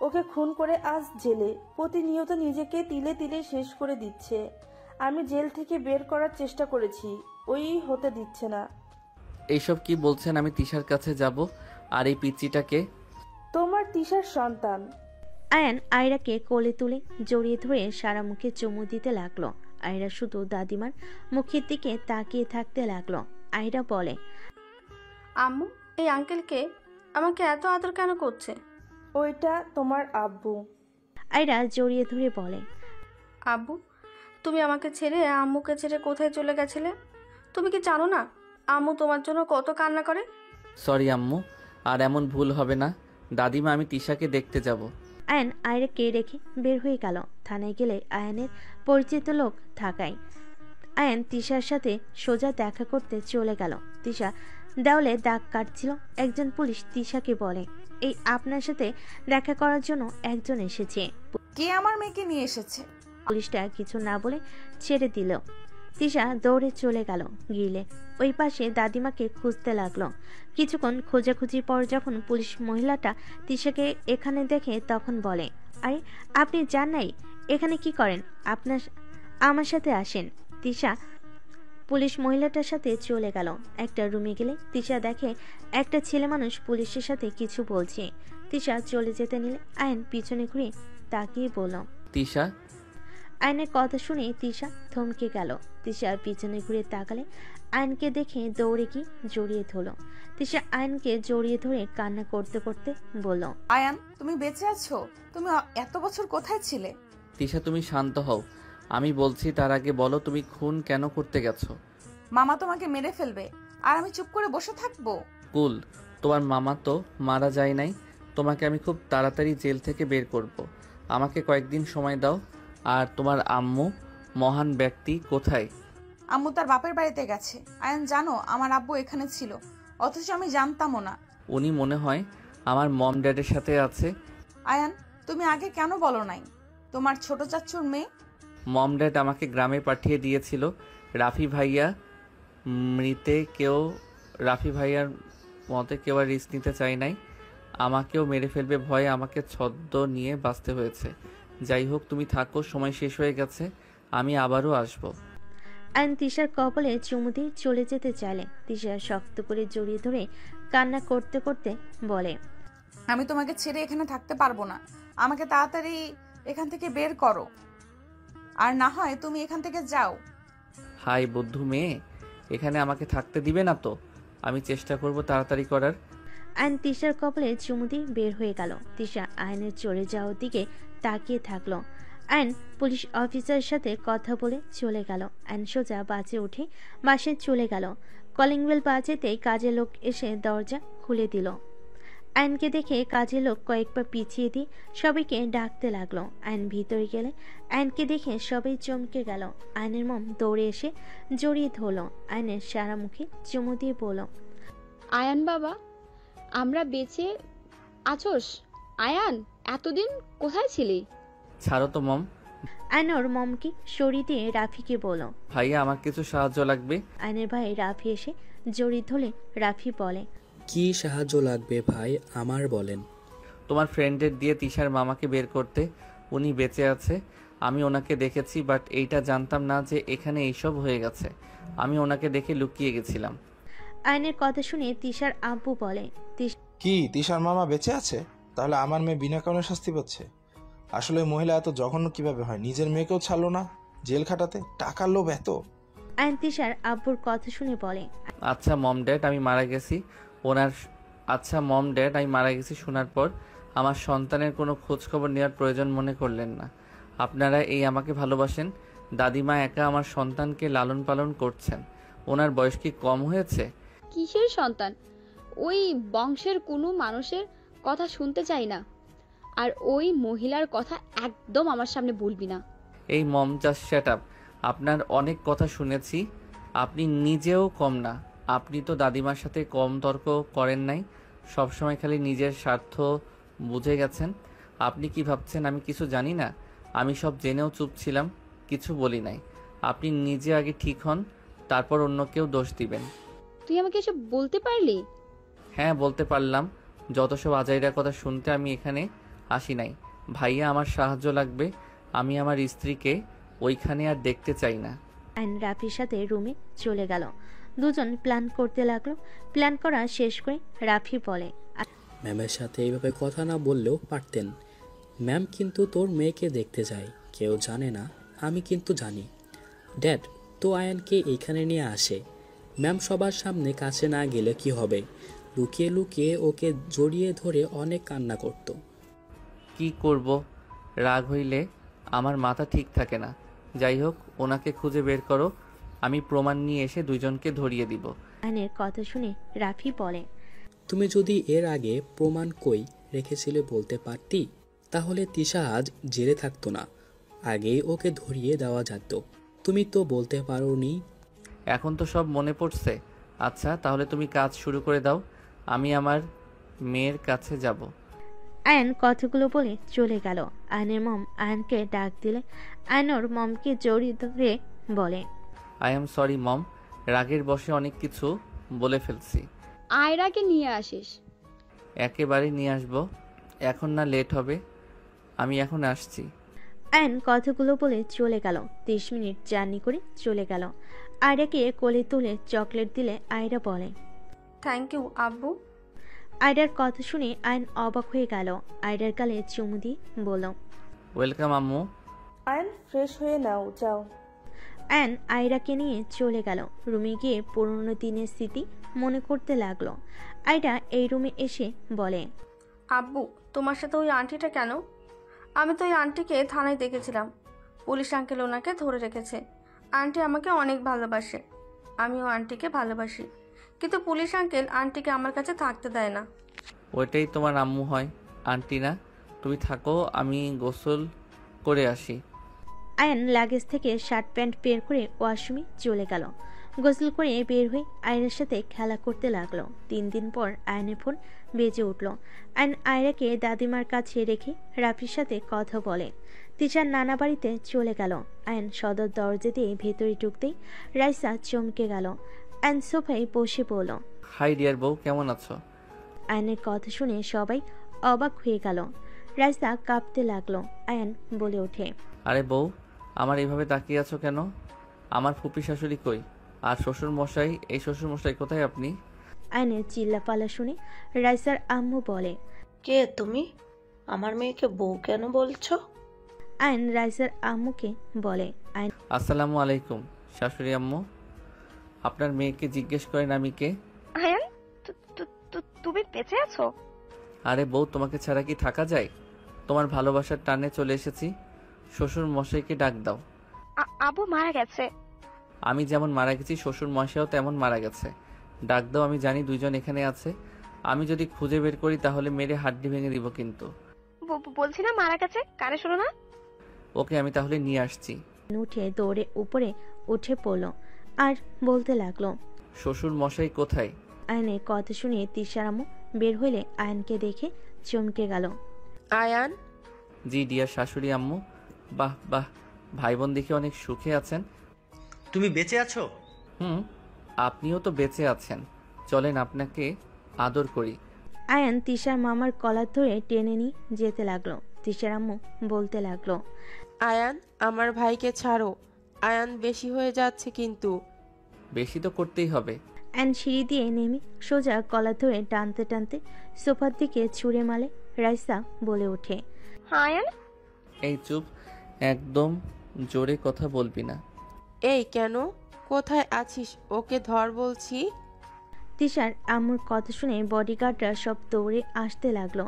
ওকে খুন করে আজ জেলে। প্রতিনিয়ত নিজেকে তিলে তিলে শেষ করে দিচ্ছে। আমি জেল থেকে বের করার চেষ্টা করেছি, ওই হতে দিচ্ছে না। এইসব কি বলছেন? আমি তিশার কাছে যাব। আর এই পিচ্চিটাকে? তোমার তিশার সন্তান। আয়ান আয়রাকে কোলে তুলে জড়িয়ে ধরে সারা মুখে চুমু দিতে লাগলো। আয়রা শুধু দাদিমার মুখের দিকে তাকিয়ে থাকতে লাগলো। আয়রা বলে, আম্মু, এই আঙ্কেলকে আমাকে এত আদর কেন করছে? ওইটা তোমার আব্বু। আয়রা জড়িয়ে ধরে বলে, আব্বু, তুমি আমাকে ছেড়ে আম্মুকে ছেড়ে কোথায় চলে গেছিলে? তুমি কি জানো না আম্মু তোমার জন্য কত কান্না করে? সরি আম্মু, আর এমন ভুল হবে না। দাদিমা, আমি তিশাকে দেখতে যাব। আয়ান আয়রাকে রেখে বের হয়ে গেল। থানায় গেলে আয়ানের পরিচিত লোক থাকায় আয়ান তিশার সাথে সোজা দেখা করতে চলে গেল। তিশা দেওয়ালে দাগ কাটছিল। একজন পুলিশ তিশাকে বলে, এই আপনার সাথে দেখা করার জন্য একজন এসেছে। কে আমার মেয়েকে নিয়ে এসেছে? পুলিশটা কিছু না বলে ছেড়ে দিল। তিশা দৌড়ে চলে গেল গিলে। ওই পাশে দাদিমাকে খুঁজতে লাগলো। কিছুক্ষণ খোঁজাখুঁজির পর যখন পুলিশ মহিলাটা তিশাকে এখানে দেখে তখন বলে, আরে আপনি যান নাই, এখানে কি করেন? আমার সাথে আসেন। তিশা পুলিশ মহিলাটার সাথে চলে গেল। একটা রুমে গেলে তিশা দেখে একটা ছেলে মানুষ পুলিশের সাথে কিছু বলছে। তিশা চলে যেতে নিলে আয়ন পিছনে ঘুরে তাকিয়ে বলল, তিশা। আয়নের কথা শুনে তিশা থমকে গেল। তিশা পিছনে ঘুরে তাকালে আয়নকে দেখে দৌড়ে গিয়ে জড়িয়ে ধরল। তিশা আয়নকে জড়িয়ে ধরে কান্না করতে করতে বলল, আয়ান, তুমি বেঁচে আছো? তুমি এত বছর কোথায় ছিলে? তিশা, তুমি শান্ত হও। আমি বলছি, তার আগে বলো তুমি খুন কেন করতে গেছো? মামা তোমাকে মেরে ফেলবে আর আমি চুপ করে বসে থাকবো? কুল, তোমার মামা তো মারা যায় নাই। তোমাকে আমি খুব তাড়াতাড়ি জেল থেকে বের করব। আমাকে কয়েকদিন সময় দাও। আর তোমার আম্মু মহান ব্যক্তি কোথায়? আম্মু তার বাপের বাড়িতে গেছে। আয়ান, জানো আমার আব্বু এখানে ছিল, অথচ আমি জানতামও না। উনি মনে হয় আমার মম ড্যাডের সাথে আছে। আয়ান, তুমি আগে কেন বলো নাই? তোমার ছোট চাচ্চুর মেয়ে। মম ড্যাড আমাকে গ্রামে পাঠিয়ে দিয়েছিল। রাফি ভাইয়া মৃতে কেউ রাফি ভাইয়ার মতে কেউ আর রিস্ক নিতে চায় নাই। আমাকেও মেরে ফেলবে ভয়ে আমাকে ছদ্ম নিয়ে বাঁচতে হয়েছে। যাই হোক, তুমি থাকো, সময় শেষ হয়ে গেছে, আমি আবারও আসবো। আয়ন তিশার কপালে চুমু দিয়ে চলে যেতে চাইলে তিশা শক্ত করে জড়িয়ে ধরে কান্না করতে করতে বলে, আমি তোমাকে ছেড়ে এখানে থাকতে পারবো না। আমাকে তাড়াতাড়ি এখান থেকে বের করো, আর না হয় তুমি এখান থেকে যাও। হাই বুদ্ধু মেয়ে, এখানে আমাকে থাকতে দিবে না তো? আমি চেষ্টা করব তাড়াতাড়ি করার। আয়ন তিশার কপালে চুমু দিয়ে বের হয়ে গেল। তিশা আয়নের চলে যাওয়ার দিকে তাকিয়ে থাকলো। আয়ন পুলিশ অফিসারের সাথে কথা বলে চলে গেল। আয়ন সোজা বাসে উঠে বাসে চলে গেল। কলিং বেল বাজেতেই কাজের লোক এসে দরজা খুলে দিল। আয়নকে দেখে কাজের লোক কয়েকবার পিছিয়ে দিয়ে সবাইকে ডাকতে লাগলো। আয়ন ভিতরে গেলে আয়নকে দেখে সবাই চমকে গেল। আয়নের মম দৌড়ে এসে জড়িয়ে ধরল। আয়নের সারা মুখে চুমু দিয়ে বলল, আয়ান বাবা, আমরা বেঁচে আছোস? আয়ান, এতদিন কোথায় ছিলি? ছাড়ো তো মম। আয়নর মমকে সরিয়ে দিয়ে রাফিকে বলল, ভাইয়া আমার কিছু সাহায্য লাগবে। আয়নের ভাই রাফি এসে জড়িয়ে ধরলে রাফি বলে, কি সাহায্য লাগবে ভাই, আমার বলেন। তোমার ফ্রেন্ডের দিয়ে তিশার মামাকে বের করতে। উনি বেঁচে আছে, আমি ওনাকে দেখেছি, বাট এইটা জানতাম না যে এখানে এইসব হয়ে গেছে। আমি ওনাকে দেখে লুকিয়ে গেছিলাম। আয়নের কথা শুনে তিশার আব্বু বলে, কি তিশার মামা বেঁচে আছে? তাহলে আমার মেয়ে বিনা কারণে শাস্তি পাচ্ছে। আসলে মহিলা এত জঘন্য কিভাবে হয়? নিজের মেয়েকেও ছাড়লো না জেল খাটাতে, টাকার লোভ এত। আয়ন তিশার আব্বুর কথা শুনে বলে, আচ্ছা মম ড্যাড, আমি মারা গেছি শোনার পর আমার সন্তানের কোনো খোঁজ খবর নেওয়ার প্রয়োজন মনে করলেন না। আপনারা এই আমাকে ভালোবাসেন। দাদিমা একা আমার সন্তানকে লালন পালন করছেন। ওনার বয়স কি কম হয়েছে? কিসের সন্তান? ওই বংশের কোনো মানুষের কথা শুনতে চাই না, আর ওই মহিলার কথা একদম আমার সামনে বলবি না। এই মম, জাস্ট শ্যাট আপ। আপনার অনেক কথা শুনেছি, আপনি নিজেও কম না। আপনি তো দাদিমার সাথে কম তর্ক করেন নাই, সবসময় খালি নিজের স্বার্থ বুঝে গেছেন। আপনি কি ভাবছেন আমি কিছু জানি না? আমি সব জেনেও চুপ ছিলাম, কিছু বলি নাই। আপনি নিজে আগে ঠিক হন, তারপর অন্য কেউ দোষ দিবেন। তুই আমাকে এসব বলতে পারলি? হ্যাঁ, বলতে পারলাম। যত সব আজাইরা কথা শুনতে আমি এখানে আসি নাই। ভাইয়া, আমার সাহায্য লাগবে। আমি আমার স্ত্রীকে ওইখানে আর দেখতে চাই না। আয়ন রাফির সাথে রুমে চলে গেল। দুজন প্ল্যান করতে লাগলো। প্ল্যান করা শেষ করে রাফি বলে, ম্যামের সাথে এইভাবে কথা না বললেও পারতেন। ম্যাম কিন্তু তোর মেয়েকে দেখতে চায়, কেউ জানে না, আমি কিন্তু জানি। ড্যাড তো আয়ানকে এইখানে নিয়ে আসে। ম্যাম সবার সামনে কাছে না গেলে কি হবে? লুকিয়ে লুকিয়ে ওকে জড়িয়ে ধরে অনেক কান্না করতো। কি করব, রাগ হইলে আমার মাথা ঠিক থাকে না। যাই হোক, ওনাকে খুঁজে বের করো, আমি প্রমাণ নিয়ে এসে দুইজনকে ধরিয়ে দিব। আয়নের কথা শুনে রাফি বলে, তুমি যদি এর আগে প্রমাণ কই রেখেছিলে বলতে পারতি, তাহলে তিশা আজ জেলে থাকতো না, আগেই ওকে ধরিয়ে দেওয়া যেত। তুমি তো বলতে পারোনি। এখন তো সব মনে পড়ছে। আচ্ছা, তাহলে তুমি কাজ শুরু করে দাও, আমি আমার মেয়ের কাছে যাব। আয়ন কথাগুলো বলে চলে গেল। আয়নের মম আয়নকে ডাক দিলে আয়নর মমকে জড়িয়ে ধরে বলে, আই এম সরি মম, রাগের বশে অনেক কিছু বলে ফেলছি। আয়রাকে নিয়ে আসিস। একেবারে নিয়ে আসবো, এখন না লেট হবে। আমি এখন আসছি। আয়ন কথাগুলো বলে চলে গেল। 30 মিনিট জার্নি করে চলে গেল। আয়রাকে কোলে তুলে চকলেট দিলে আয়রা বলে, থ্যাংক ইউ আব্বু। আয়রার কথা শুনে আয়ন অবাক হয়ে গেল। আয়রার গালে চুমু দিয়ে বলল, ওয়েলকাম আম্মু। আয়ন, ফ্রেশ হয়ে নাও, যাও। আয়ন আয়রাকে নিয়ে চলে গেল। রুমে গিয়ে পুরনো দিনের স্মৃতি মনে করতে লাগলো। আয়রা এই রুমে এসে বলে, আব্বু, তোমার সাথে ওই আন্টিটা কেন? আমি তো ওই আন্টিকে থানায় দেখেছিলাম। পুলিশ আঙ্কেল ওনাকে ধরে রেখেছে। আন্টি আমাকে অনেক ভালোবাসে, আমিও আন্টিকে ভালোবাসি, কিন্তু পুলিশ আঙ্কেল আন্টিকে আমার কাছে থাকতে দেয় না। ওইটাই তোমার আম্মু হয়, আন্টি না। তুমি থাকো, আমি গোসল করে আসি। আয়ান লাগেজ থেকে শার্ট প্যান্ট বের করে ওয়াশরুমে চলে গেল। গোসল করে বের হয়ে আয়রার সাথে খেলা করতে লাগলো। 3 দিন পর আয়নের ফোন বেজে উঠল। আয়ন আয়রাকে দাদিমার কাছে রেখে রাফির সাথে কথা বলে। তিশার নানা বাড়িতে চলে গেল। আয়ন সদর দরজা দিয়ে ভেতরে ঢুকতেই রাইসা চমকে গেল। আয়ন সোফায় বসে পড়ল। হাই ডিয়ার বউ, কেমন আছো? আয়নের কথা শুনে সবাই অবাক হয়ে গেল। রাইসা কাঁপতে লাগলো। আয়ন বলে ওঠে, আরে বউ, আমার এইভাবে তাকিয়ে আছো কেন? আমার ফুপি শাশুড়ি কই? আর শ্বশুর মশাই? এই শ্বশুর মশাই কোথায় আপনি? আয়নের চিল্লাপালা শুনে রাইসার আম্মু বলে, কে তুমি? আমার মেয়েকে বউ কেন বলছো? আয়ন রাইসার আম্মুকে বলে, আয়ন আসসালামু আলাইকুম শাশুড়ি আম্মু। আপনার মেয়েকে জিজ্ঞেস করেন আমি কে। আয়ান, তুমি বেঁচে আছো? আরে বউ, তোমাকে ছাড়া কি থাকা যায়? তোমার ভালোবাসার টানে চলে এসেছি। শ্বশুর মশাইকে ডাক দাও। আবু মারা গেছে। আমি যেমন মারা গেছি, শ্বশুর মশাইও তেমন মারা গেছে। ডাক দাও। আমি জানি দুইজন এখানে আছে। আমি যদি খুঁজে বের করি তাহলে মেরে হাড্ডি ভেঙে দিব কিন্তু। বলছি না মারা গেছে, কানে শোনো না? ওকে, আমি তাহলে নিয়ে আসছি। উঠে দৌড়ে উপরে উঠে পড়ল আর বলতে লাগলো, শ্বশুর মশাই কোথায়? আয়নের কথা শুনে তিশার আম্মু বের হইলে আয়নকে দেখে চমকে গেল। আয়ান? জি ডিয়ার শাশুড়ি আম্মু। বাহ বাহ, ভাই বোন দেখে অনেক সুখে আছেন। তুমি বেঁচে আছো? আপনিও তো বেঁচে আছেন। চলেন আপনাকে আদর করি। আয়ান তিশার মামার কলার ধরে টেনে নিয়ে যেতে লাগলো। তিশার আম্মু বলতে লাগলো, আয়ান, আমার ভাইকে ছাড়ো। আয়ান, বেশি হয়ে যাচ্ছে কিন্তু। বেশি তো করতেই হবে। আয়ন সিঁড়ি দিয়ে নেমে সোজা কলার ধরে টানতে টানতে সোফার দিকে ছুঁড়ে মালে। রাইসা বলে ওঠে, আয়ান। এই চুপ, একদম জোরে কথা বলবি না। এই কেন? কোথায় আছিস? ওকে ধর বলছি। তিশার আম্মুর কথা শুনে বডিগার্ডরা সব দৌড়ে আসতে লাগলো।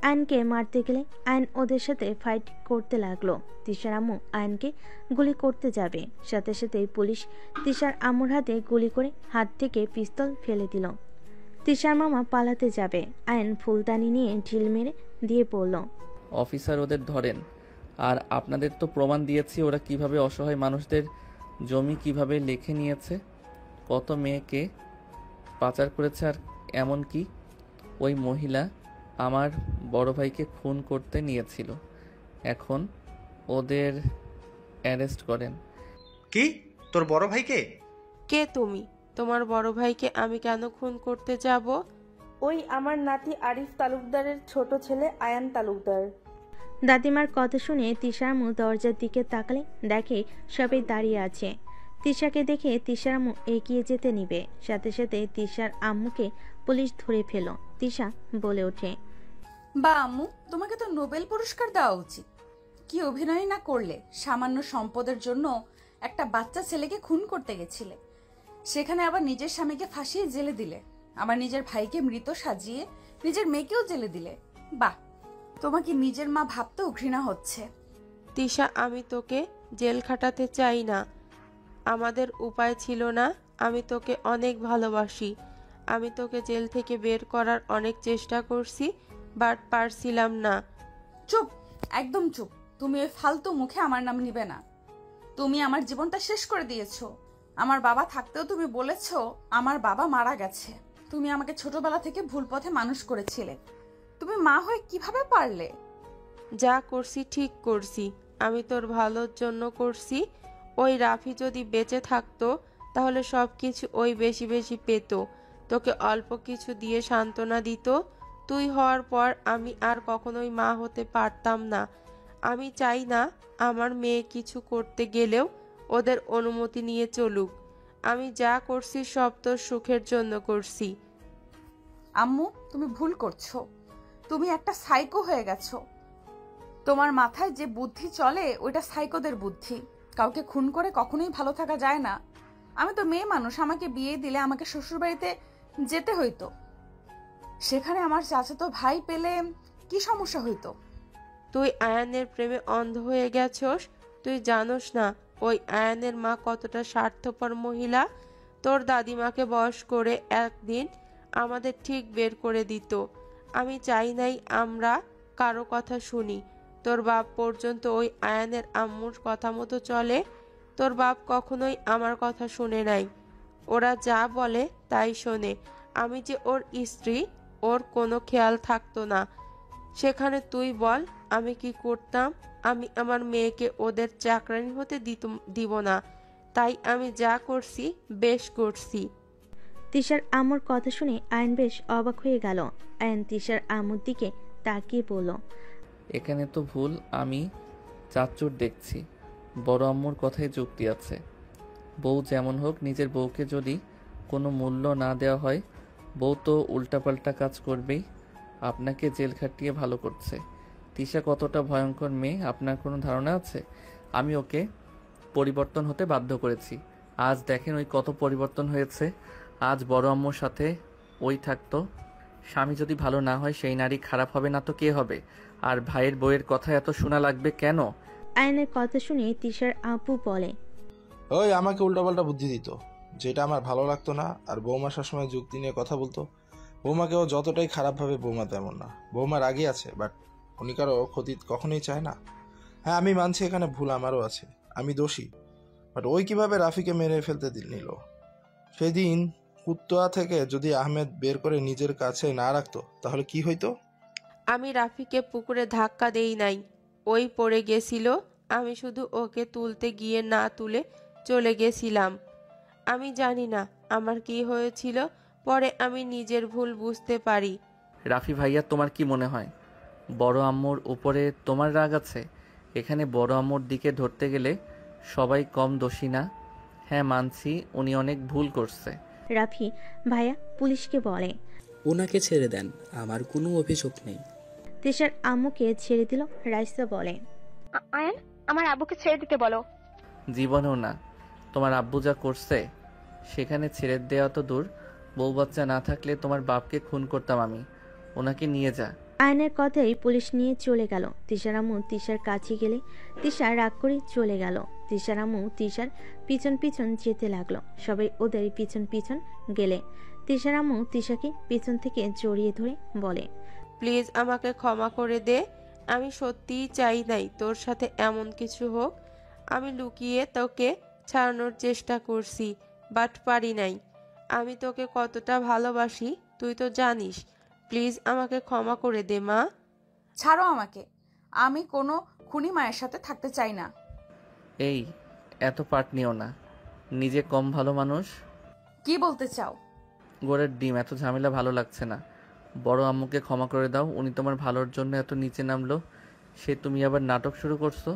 আয়নকে মারতে গেলে আয়ন ওদের সাথে ফাইট করতে লাগলো। তিশার আম্মু আয়নকে গুলি করতে যাবে, সাথে সাথে পুলিশ তিশার আম্মুর হাতে গুলি করে হাত থেকে পিস্তল ফেলে দিল। তিশার মামা পালাতে যাবে, আয়ন ফুলদানি নিয়ে ঢিল মেরে দিয়ে পড়ল। অফিসার, ওদের ধরেন। আর আপনাদের তো প্রমাণ দিয়েছি ওরা কিভাবে অসহায় মানুষদের জমি কিভাবে লিখে নিয়েছে, কত মেয়েকে পাচার করেছে। আর এমনকি ওই মহিলা আমার বড় ভাইকে খুন করতে নিয়েছিল। এখন ওদের অ্যারেস্ট করেন। কি? তোর বড় ভাইকে? কে তুমি? তোমার বড় ভাইকে আমি কেন খুন করতে যাব? ওই আমার নাতি আরিফ তালুকদারের ছোট ছেলে আয়ান তালুকদার। দাদিমার কথা শুনে তিশার আম্মু দরজার দিকে তাকালে দেখে সবাই দাঁড়িয়ে আছে। তিশাকে দেখে তিশার আম্মু এগিয়ে যেতে নিবে, সাথে সাথে তিশার আম্মুকে পুলিশ ধরে ফেল। তিশা বলে ওঠে, বা আম্মু, তোমাকে তো নোবেল পুরস্কার দেওয়া উচিত। কি অভিনয় না করলে! সামান্য সম্পদের জন্য একটা বাচ্চা ছেলেকে খুন করতে গেছিলে, সেখানে আবার নিজের স্বামীকে ফাঁসিয়ে জেলে দিলে, আবার নিজের ভাইকে মৃত সাজিয়ে নিজের মেয়েকেও জেলে দিলে। বাহ, তোমাকে নিজের মা ভাবতেও ঘৃণা হচ্ছে। তিশা, আমি তোকে জেল খাটাতে চাই না। আমাদের উপায় ছিল না। আমি তোকে অনেক ভালোবাসি। আমি তোকে জেল থেকে বের করার অনেক চেষ্টা করছি, বাট পারছিলাম না। চুপ, একদম চুপ। তুমি ওই ফালতু মুখে আমার নাম নিবে না। তুমি আমার জীবনটা শেষ করে দিয়েছো। আমার বাবা থাকতেও তুমি বলেছো আমার বাবা মারা গেছে। তুমি আমাকে ছোটবেলা থেকে ভুল পথে মানুষ করেছিলে। তুমি মা হয়ে কিভাবে পারলে? যা করছি ঠিক করছি। আমি তোর ভালোর জন্য করছি। ওই রাফি যদি বেঁচে থাকতো তাহলে সব কিছু ওই বেশি বেশি পেত, তোকে অল্প কিছু দিয়ে সান্ত্বনা দিত। তুই হওয়ার পর আমি আর কখনোই মা হতে পারতাম না। আমি চাই না আমার মেয়ে কিছু করতে গেলেও ওদের অনুমতি নিয়ে চলুক। আমি যা করছি সব তোর সুখের জন্য করছি। আম্মু, তুমি ভুল করছো। তুমি একটা সাইকো হয়ে গেছো। তোমার মাথায় যে বুদ্ধি চলে ওইটা সাইকোদের বুদ্ধি। কাউকে খুন করে কখনোই ভালো থাকা যায় না। আমি তো মেয়ে মানুষ, আমাকে বিয়ে দিলে আমাকে শ্বশুরবাড়িতে যেতে হইতো। সেখানে আমার চাচাতো ভাই পেলে কি সমস্যা হইতো? তুই আয়ানের প্রেমে অন্ধ হয়ে গেছস। তুই জানোস না ওই আয়ানের মা কতটা স্বার্থপর মহিলা। তোর দাদিমাকে বশ করে একদিন আমাদের ঠিক বের করে দিত। আমি চাই নাই আমরা কারো কথা শুনি। তোর বাপ পর্যন্ত ওই আয়ানের আম্মুর কথা মতো চলে। তোর বাপ কখনোই আমার কথা শুনে নাই। ওরা যা বলে তাই শোনে। আমি যে ওর স্ত্রী, ওর কোনো খেয়াল থাকতো না। সেখানে তুই বল আমি কি করতাম? আমি আমার মেয়েকে ওদের চাকরানি হতে দিব না। তাই আমি যা করছি বেশ করছি। তিশার আম্মুর কথা শুনে আয়ন বেশ অবাক হয়ে গেল। আয়ন তিশার আম্মুর দিকে তাকিয়ে বলল, এখানে তো ভুল আমি চাচ্চুর দেখছি। বড় আম্মুর কথাই যুক্তি আছে। বউ যেমন হোক, নিজের বউকে যদি কোনো মূল্য না দেওয়া হয়, বউ তো উল্টাপাল্টা কাজ করবেই। আপনাকে জেল খাটিয়ে ভালো করছে। তিশা কতটা ভয়ঙ্কর মেয়ে আপনার কোনো ধারণা আছে? আমি ওকে পরিবর্তন হতে বাধ্য করেছি। আজ দেখেন ওই কত পরিবর্তন হয়েছে। আজ বড় আম্মুর সাথে ওই থাকতো। স্বামী যদি ভালো না হয় সেই নারী খারাপ হবে না তো কে হবে? আর ভাইয়ের বউয়ের কথা এত শোনা লাগবে কেন? আয়নের কথা শুনে তিশার আব্বু বলে, ওই আমাকে উল্টাপাল্টা বুদ্ধি দিত, যেটা আমার ভালো লাগতো না। আর বৌমা সবসময় যুক্তি নিয়ে কথা বলতো। বৌমাকেও যতটাই খারাপ ভাবে, বৌমা তেমন না। বৌমা রাগী আছে, বাট উনি কারো ক্ষতি কখনোই চায় না। হ্যাঁ, আমি মানছি এখানে ভুল আমারও আছে, আমি দোষী। বাট ওই কিভাবে রাফিকে মেরে ফেলতে নিল? সেদিন কুত্তা থেকে যদি আহমেদ বের করে নিজের কাছে না রাখতো তাহলে কি হইতো? আমি রাফিকে পুকুরে ধাক্কা দেই নাই, ওই পড়ে গেছিল। আমি শুধু ওকে তুলতে গিয়ে না তুলে চলে গেছিলাম। আমি জানি না আমার কি হয়েছিল। পরে আমি নিজের ভুল বুঝতে পারি। রাফি ভাইয়া, তোমার কি মনে হয় বড় আম্মুর উপরে তোমার রাগ আছে? এখানে বড় আম্মুর দিকে ধরতে গেলে সবাই কম দোষী না। হ্যাঁ মানছি, উনি অনেক ভুল করছে। রাফি ভাইয়া পুলিশকে বলে, ওনাকে ছেড়ে দেন, আমার কোনো অভিযোগ নেই। তিশার আম্মুকে ছেড়ে দিল। রাইসা বলে, আয়ান, আমার আব্বুকে ছেড়ে দিতে বলো। জীবনেও না। তোমার আব্বু যা করছে সেখানে ছেড়ে দেওয়া তো দূর, বউ বাচ্চা না থাকলে তোমার বাপকে খুন করতাম আমি। ওনাকে নিয়ে যা। আয়নের কথাই পুলিশ নিয়ে চলে গেল। তিশার আম্মু তিশার কাছে গেলে তিশা রাগ করে চলে গেল। তিশার আম্মু তিশার পিছন পিছন যেতে লাগলো। সবাই ওদের পিছন পিছন গেলে তিশার আম্মু তিশাকে পিছন থেকে জড়িয়ে ধরে বলে, প্লিজ আমাকে ক্ষমা করে দে। আমি সত্যিই চাই নাই তোর সাথে এমন কিছু হোক। আমি লুকিয়ে তোকে ছাড়ানোর চেষ্টা করছি, বাট পারি নাই। আমি তোকে কতটা ভালোবাসি তুই তো জানিস। প্লিজ আমাকে ক্ষমা করে দে মা। ছাড়ো আমাকে, আমি কোনো খুনি মায়ের সাথে থাকতে চাই না। এই এত পাট নিও না, নিজে কম ভালো মানুষ। কি বলতে চাও? গোড়ের ডিম, এত ঝামেলা ভালো লাগছে না। বড় আম্মুকে ক্ষমা করে দাও, উনি তোমার ভালোর জন্য এত নিচে নামলো, সে তুমি আবার নাটক শুরু করছো।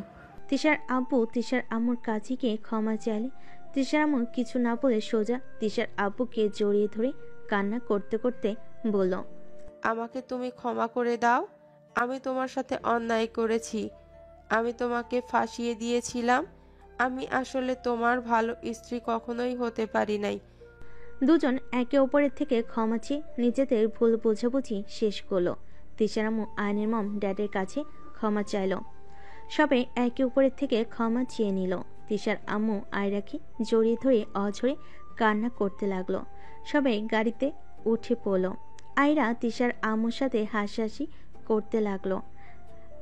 তিশার আব্বু তিশার আম্মুর কাছে গিয়ে ক্ষমা চাইলে তিশার আম্মু কিছু না বলে সোজা তিশার আব্বুকে জড়িয়ে ধরে কান্না করতে করতে বলল, আমাকে তুমি ক্ষমা করে দাও। আমি তোমার সাথে অন্যায় করেছি। আমি তোমাকে ফাঁসিয়ে দিয়েছিলাম। আমি আসলে তোমার ভালো স্ত্রী কখনোই হতে পারি নাই। দুজন একে অপরের থেকে ক্ষমা চেয়ে নিজেদের ভুল বোঝাবুঝি শেষ করলো। তিশার আম্মু আয়নের মম ড্যাডের কাছে ক্ষমা চাইল। সবাই একে অপরের থেকে ক্ষমা চেয়ে নিল। তিশার আম্মু আয়রাকে জড়িয়ে ধরে অঝরে কান্না করতে লাগলো। সবাই গাড়িতে উঠে পড়ল। আয়রা তিশার আম্মুর সাথে হাসাহাসি করতে লাগলো।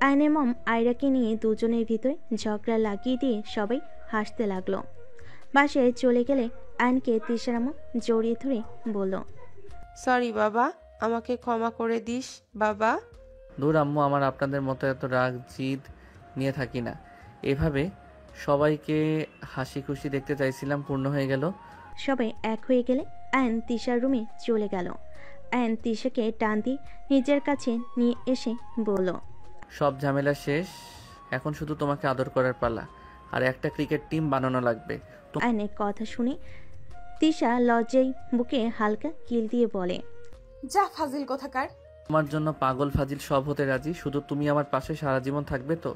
আয়নের মম আয়রাকে নিয়ে দুজনের ভিতরে ঝগড়া লাগিয়ে দিয়ে সবাই হাসতে লাগলো। বাসায় চলে গেলে আয়নকে তিশার আম্মু জড়িয়ে ধরে বলল, সরি বাবা, আমাকে ক্ষমা করে দিস বাবা। দূর আম্মু, আমার আপনাদের মতো এত রাগ জিদ নিয়ে থাকি না। এভাবে সবাইকে হাসি খুশি দেখতে চাইছিলাম, পূর্ণ হয়ে গেল। সবাই এক হয়ে গেলে আয়ন তিশার রুমে চলে গেল। আয়ন তিশাকে টান দিয়ে নিজের কাছে নিয়ে এসে বলল, সব ঝামেলা শেষ, এখন শুধু তোমাকে আদর করার পালা। আর একটা ক্রিকেট টিম বানানো লাগবে। আয়নের কথা শুনে তিশা লজ্জায় বুকে হালকা কিল দিয়ে বলে, যা ফাজিল কোথাকার। তোমার জন্য পাগল ফাজিল সব হতে রাজি, শুধু তুমি আমার পাশে সারা জীবন থাকবে তো?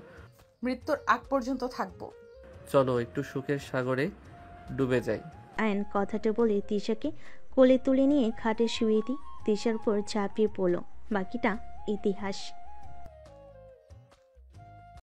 মৃত্যুর আগ পর্যন্ত থাকবো। চলো একটু সুখের সাগরে ডুবে যাই। আয়ন কথাটা বলে তিশাকে কোলে তুলে নিয়ে খাটে শুয়ে দিয়ে তিশার উপর ঝাঁপিয়ে পড়ল। বাকিটা ইতিহাস।